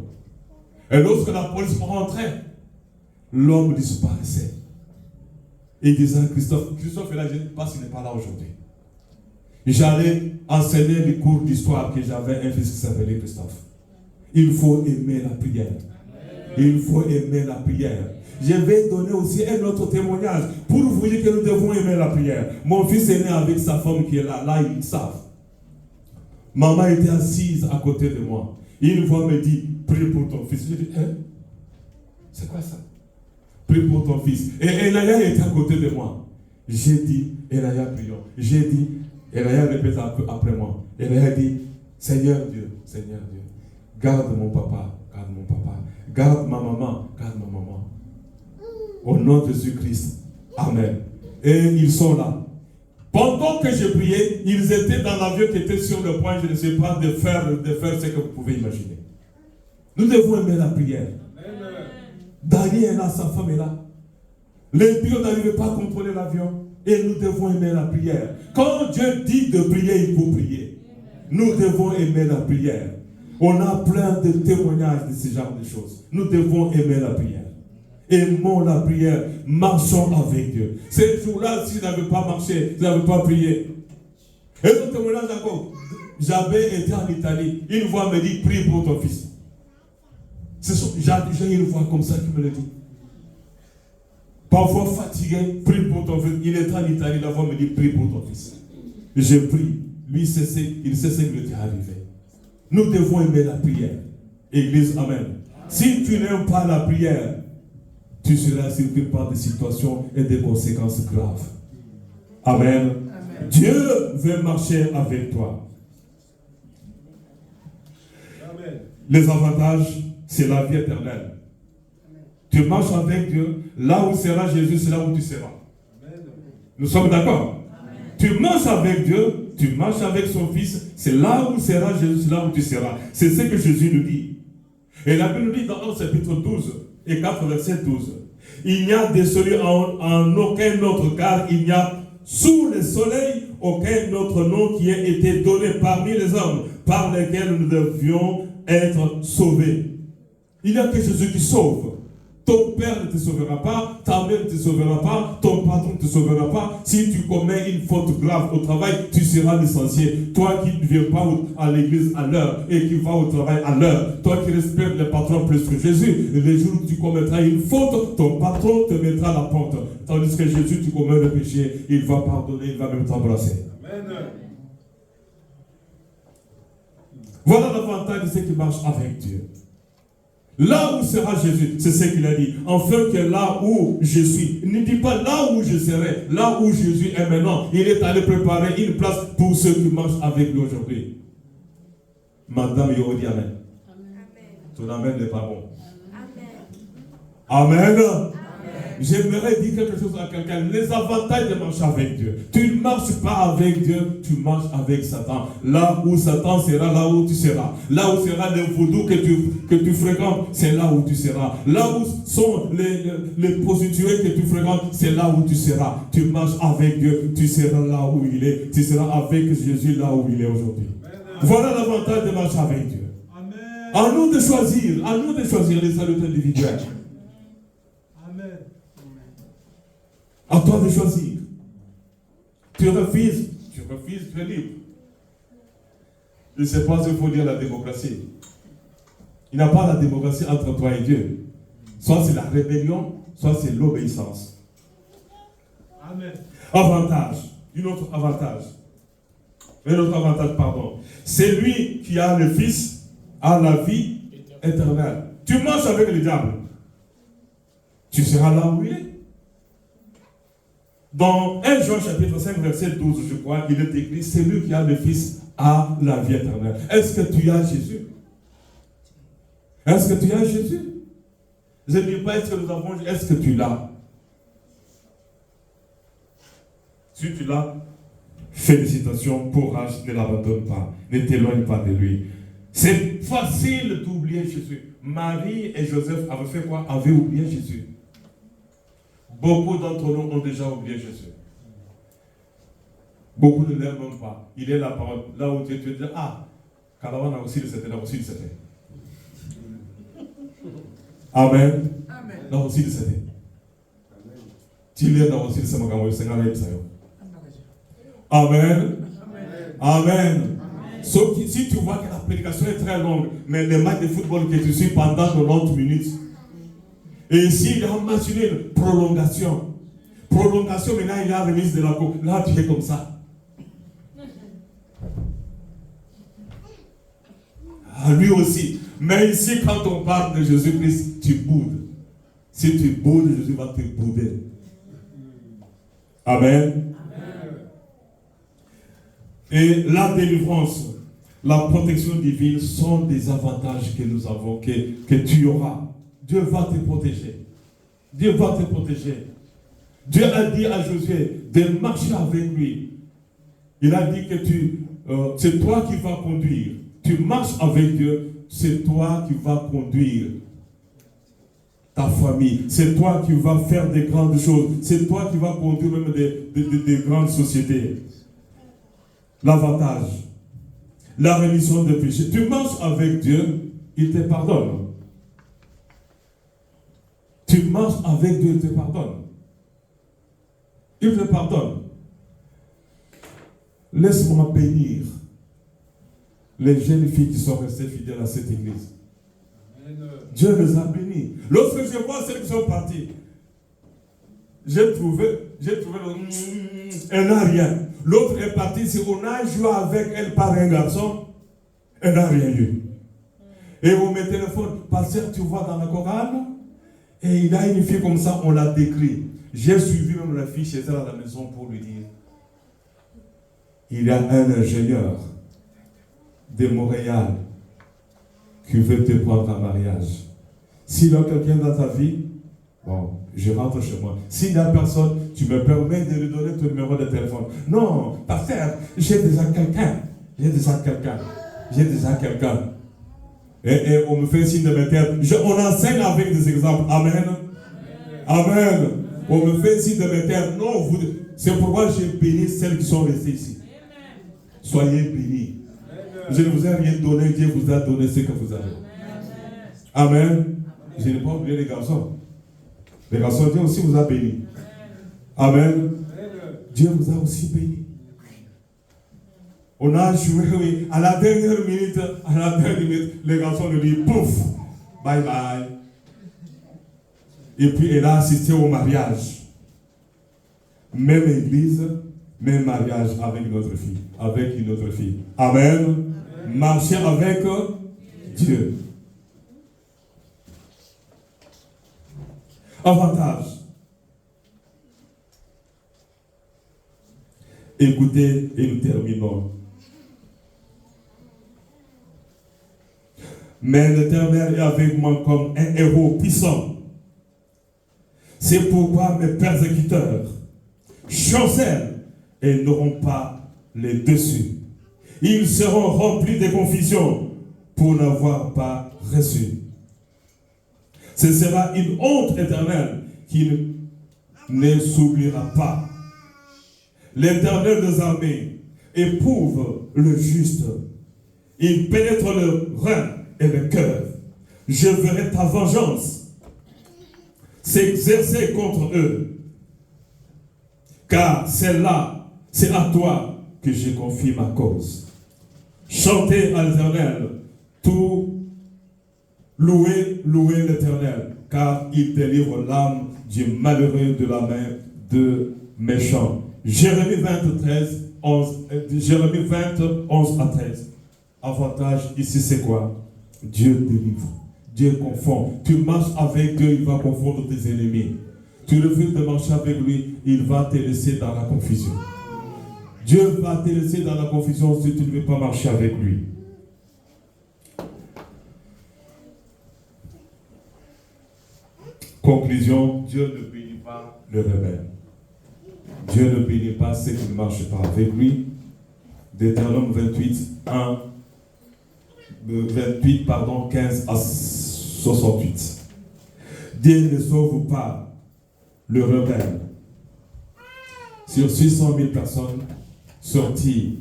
Et lorsque la police rentrait, l'homme disparaissait. Et il disait à Christophe est là, je ne sais pas s'il n'est pas là aujourd'hui. J'allais enseigner les cours d'histoire que j'avais un fils qui s'appelait Christophe. Il faut aimer la prière. Il faut aimer la prière. Je vais donner aussi un autre témoignage pour vous dire que nous devons aimer la prière. Mon fils est né avec sa femme qui est là. Là, ils savent. Maman était assise à côté de moi. Une fois me dit, prie pour ton fils. Je dis, c'est quoi ça? prie pour ton fils. Et Elaya était à côté de moi. J'ai dit, Elaya, prions. J'ai dit, Elaya répète un peu après moi. Elaya dit, Seigneur Dieu, garde mon papa, garde ma maman, au nom de Jésus-Christ. Amen. Et ils sont là. Pendant que je priais, ils étaient dans l'avion qui était sur le point, je ne sais pas, de faire ce que vous pouvez imaginer. Nous devons aimer la prière. Dani est là, sa femme est là. Les pilotes n'arrivaient pas à contrôler l'avion. Et nous devons aimer la prière. Quand Dieu dit de prier, il faut prier. Nous devons aimer la prière. On a plein de témoignages de ce genre de choses. Nous devons aimer la prière. Aimons la prière. Marchons avec Dieu. Ces jours-là, si vous n'avez pas marché, vous n'avez pas prié. Et le témoignage encore. J'avais été en Italie. Une voix me dit, prie pour ton fils. J'ai une voix comme ça qui me le dit. Parfois fatigué, prie pour ton fils. Il est en Italie, la voix me dit, prie pour ton fils. Je prie. Lui, il sait ce qui lui est arrivé. Nous devons aimer la prière. Église, amen. Si tu n'aimes pas la prière, tu seras surpris par des situations et des conséquences graves. Amen. Amen. Dieu veut marcher avec toi. Amen. Les avantages, c'est la vie éternelle. Tu marches avec Dieu, là où sera Jésus, c'est là où tu seras. Amen. Nous sommes d'accord? Tu marches avec Dieu, tu marches avec son Fils, c'est là où sera Jésus, c'est là où tu seras. C'est ce que Jésus nous dit. Et la Bible nous dit dans le chapitre 12 et 4, verset 12. Il n'y a de salut en aucun autre, car il n'y a sous le soleil aucun autre nom qui ait été donné parmi les hommes, par lesquels nous devions être sauvés. Il n'y a que Jésus qui sauve. Ton père ne te sauvera pas, ta mère ne te sauvera pas, ton patron ne te sauvera pas. Si tu commets une faute grave au travail, tu seras licencié. Toi qui ne viens pas à l'église à l'heure et qui vas au travail à l'heure, toi qui respectes le patron plus que Jésus, les jours où tu commettras une faute, ton patron te mettra à la porte. Tandis que Jésus, tu commets le péché, il va pardonner, il va même t'embrasser. Amen. Voilà l'avantage de ceux qui marchent avec Dieu. Là où sera Jésus, c'est ce qu'il a dit. Enfin que là où je suis, il ne dit pas là où je serai, là où Jésus est maintenant. Il est allé préparer une place pour ceux qui marchent avec lui aujourd'hui. Madame Yodi, amen. Ton amen n'est pas bon. Amen. Amen. J'aimerais dire quelque chose à quelqu'un. Les avantages de marcher avec Dieu. Tu ne marches pas avec Dieu, tu marches avec Satan. Là où Satan sera, là où tu seras. Là où sera le vaudou que tu fréquentes, c'est là où tu seras. Là où sont les prostituées que tu fréquentes, c'est là où tu seras. Tu marches avec Dieu, tu seras là où il est. Tu seras avec Jésus là où il est aujourd'hui. Voilà l'avantage de marcher avec Dieu. Amen. À nous de choisir les saluts individuels. À toi de choisir. Tu refuses, tu es libre. Je ne sais pas ce qu'il faut dire la démocratie. Il n'y a pas la démocratie entre toi et Dieu. Soit c'est la rébellion, soit c'est l'obéissance. Amen. Avantage. Un autre avantage, pardon. C'est lui qui a le Fils, a la vie éternelle. Tu marches avec le diable. Tu seras là où il est. Dans 1 Jean chapitre 5, verset 12, je crois, il est écrit, c'est lui qui a le Fils a la vie éternelle. Est-ce que tu as Jésus? Est-ce que tu as Jésus? Je ne dis pas est-ce que nous avons, est-ce que tu l'as? Si tu l'as, félicitations, courage, ne l'abandonne pas, ne t'éloigne pas de lui. C'est facile d'oublier Jésus. Marie et Joseph avaient fait quoi? Avaient oublié Jésus. Beaucoup d'entre nous ont déjà oublié Jésus. Beaucoup ne l'aiment même pas. Il est la parole. Là où tu te dis, ah, Kalawan a aussi le c'était, là aussi le c'était. Amen. Là aussi le c'était. Tu l'es là aussi le c'était. Amen. Amen. Sauf que si tu vois que la prédication est très longue, mais les matchs de football que tu suis pendant 90 minutes, et ici, il a mentionné une prolongation. Prolongation, maintenant, il y a la remise de la coupe. Là, tu es comme ça. Ah, lui aussi. Mais ici, quand on parle de Jésus-Christ, tu boudes. Si tu boudes, Jésus va te bouder. Amen. Et la délivrance, la protection divine sont des avantages que nous avons, que tu auras. Dieu va te protéger. Dieu va te protéger. Dieu a dit à Josué de marcher avec lui. Il a dit que c'est toi qui vas conduire. Tu marches avec Dieu, c'est toi qui vas conduire ta famille. C'est toi qui vas faire des grandes choses. C'est toi qui vas conduire même des grandes sociétés. L'avantage, la rémission des péchés. Tu marches avec Dieu, il te pardonne. Tu marches avec Dieu, il te pardonne. Il te pardonne. Laisse-moi bénir les jeunes filles qui sont restées fidèles à cette église. Dieu les a bénis. Lorsque je vois celles qui sont parties, j'ai trouvé elle n'a rien. L'autre est partie, si on a joué avec elle par un garçon, elle n'a rien eu. Et on me téléphone, pasteur, tu vois dans la chorale, et il a une fille comme ça, on l'a décrit. J'ai suivi même la fille chez elle à la maison pour lui dire, il y a un ingénieur de Montréal qui veut te prendre en mariage. S'il y a quelqu'un dans ta vie, bon, je rentre chez moi. S'il n'y a personne, tu me permets de lui donner ton numéro de téléphone. Non, pasteur, j'ai déjà quelqu'un. Et on me fait signe de me taire. On enseigne avec des exemples. Amen. Amen. On me fait signe de me taire. Non, c'est pourquoi j'ai béni celles qui sont restées ici. Soyez bénis. Je ne vous ai rien donné, Dieu vous a donné ce que vous avez. Amen. Je n'ai pas oublié les garçons. Les garçons, Dieu aussi vous a bénis. Amen. Dieu vous a aussi bénis. On a joué, oui, à la dernière minute, les garçons nous disent, pouf, bye bye. Et puis elle a assisté au mariage. Même église, même mariage avec une autre fille. Amen. Marcher avec Dieu. Avantage. Écoutez et nous terminons. Mais l'Éternel est avec moi comme un héros puissant. C'est pourquoi mes persécuteurs chancellent et n'auront pas les dessus. Ils seront remplis de confusion pour n'avoir pas reçu. Ce sera une honte éternelle qui ne s'oubliera pas. L'Éternel des armées éprouve le juste. Il pénètre le rein et le cœur. Je verrai ta vengeance s'exercer contre eux. Car c'est à toi que je confie ma cause. Chantez à l'Éternel, tout louez l'Éternel, car il délivre l'âme du malheureux de la main de méchants. Jérémie 20, 11 à 13. Avantage ici, c'est quoi? Dieu délivre, Dieu confond. Tu marches avec Dieu, il va confondre tes ennemis. Tu refuses de marcher avec lui, il va te laisser dans la confusion. Dieu va te laisser dans la confusion si tu ne veux pas marcher avec lui. Conclusion, Dieu ne bénit pas le rebelle. Dieu ne bénit pas ceux qui ne marchent pas avec lui. Deutéronome 15 à 68. Dieu ne sauve pas le rebelle. Sur 600 000 personnes sorties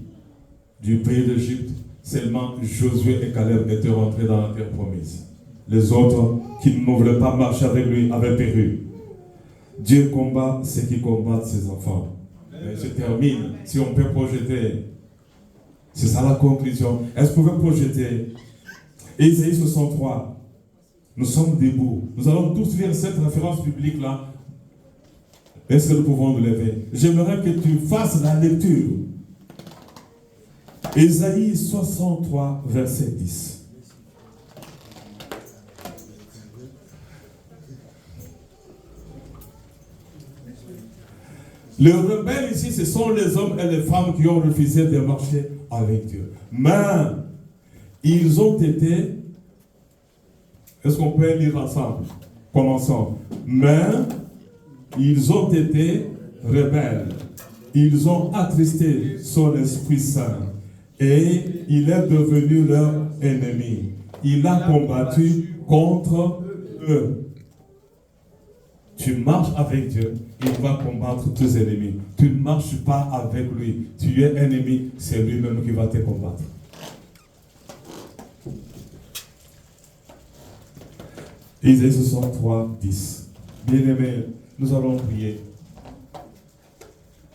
du pays d'Égypte, seulement Josué et Caleb étaient rentrés dans la terre promise. Les autres qui ne voulaient pas marcher avec lui avaient péri. Dieu combat ceux qui combattent ses enfants. Et je termine. Si on peut projeter, c'est ça la conclusion. Est-ce que vous pouvez projeter Ésaïe 63? Nous sommes debout. Nous allons tous lire cette référence biblique-là. Est-ce que nous pouvons nous lever? J'aimerais que tu fasses la lecture. Ésaïe 63, verset 10. Les rebelles ici, ce sont les hommes et les femmes qui ont refusé de marcher avec Dieu. Mais ils ont été... Est-ce qu'on peut lire ensemble? Commençons. Mais ils ont été rebelles. Ils ont attristé son Esprit Saint. Et il est devenu leur ennemi. Il a combattu contre eux. Tu marches avec Dieu, il va combattre tes ennemis. Tu ne marches pas avec lui. Tu es ennemi, c'est lui-même qui va te combattre. Isaïe 63, 10. Bien-aimés, nous allons prier.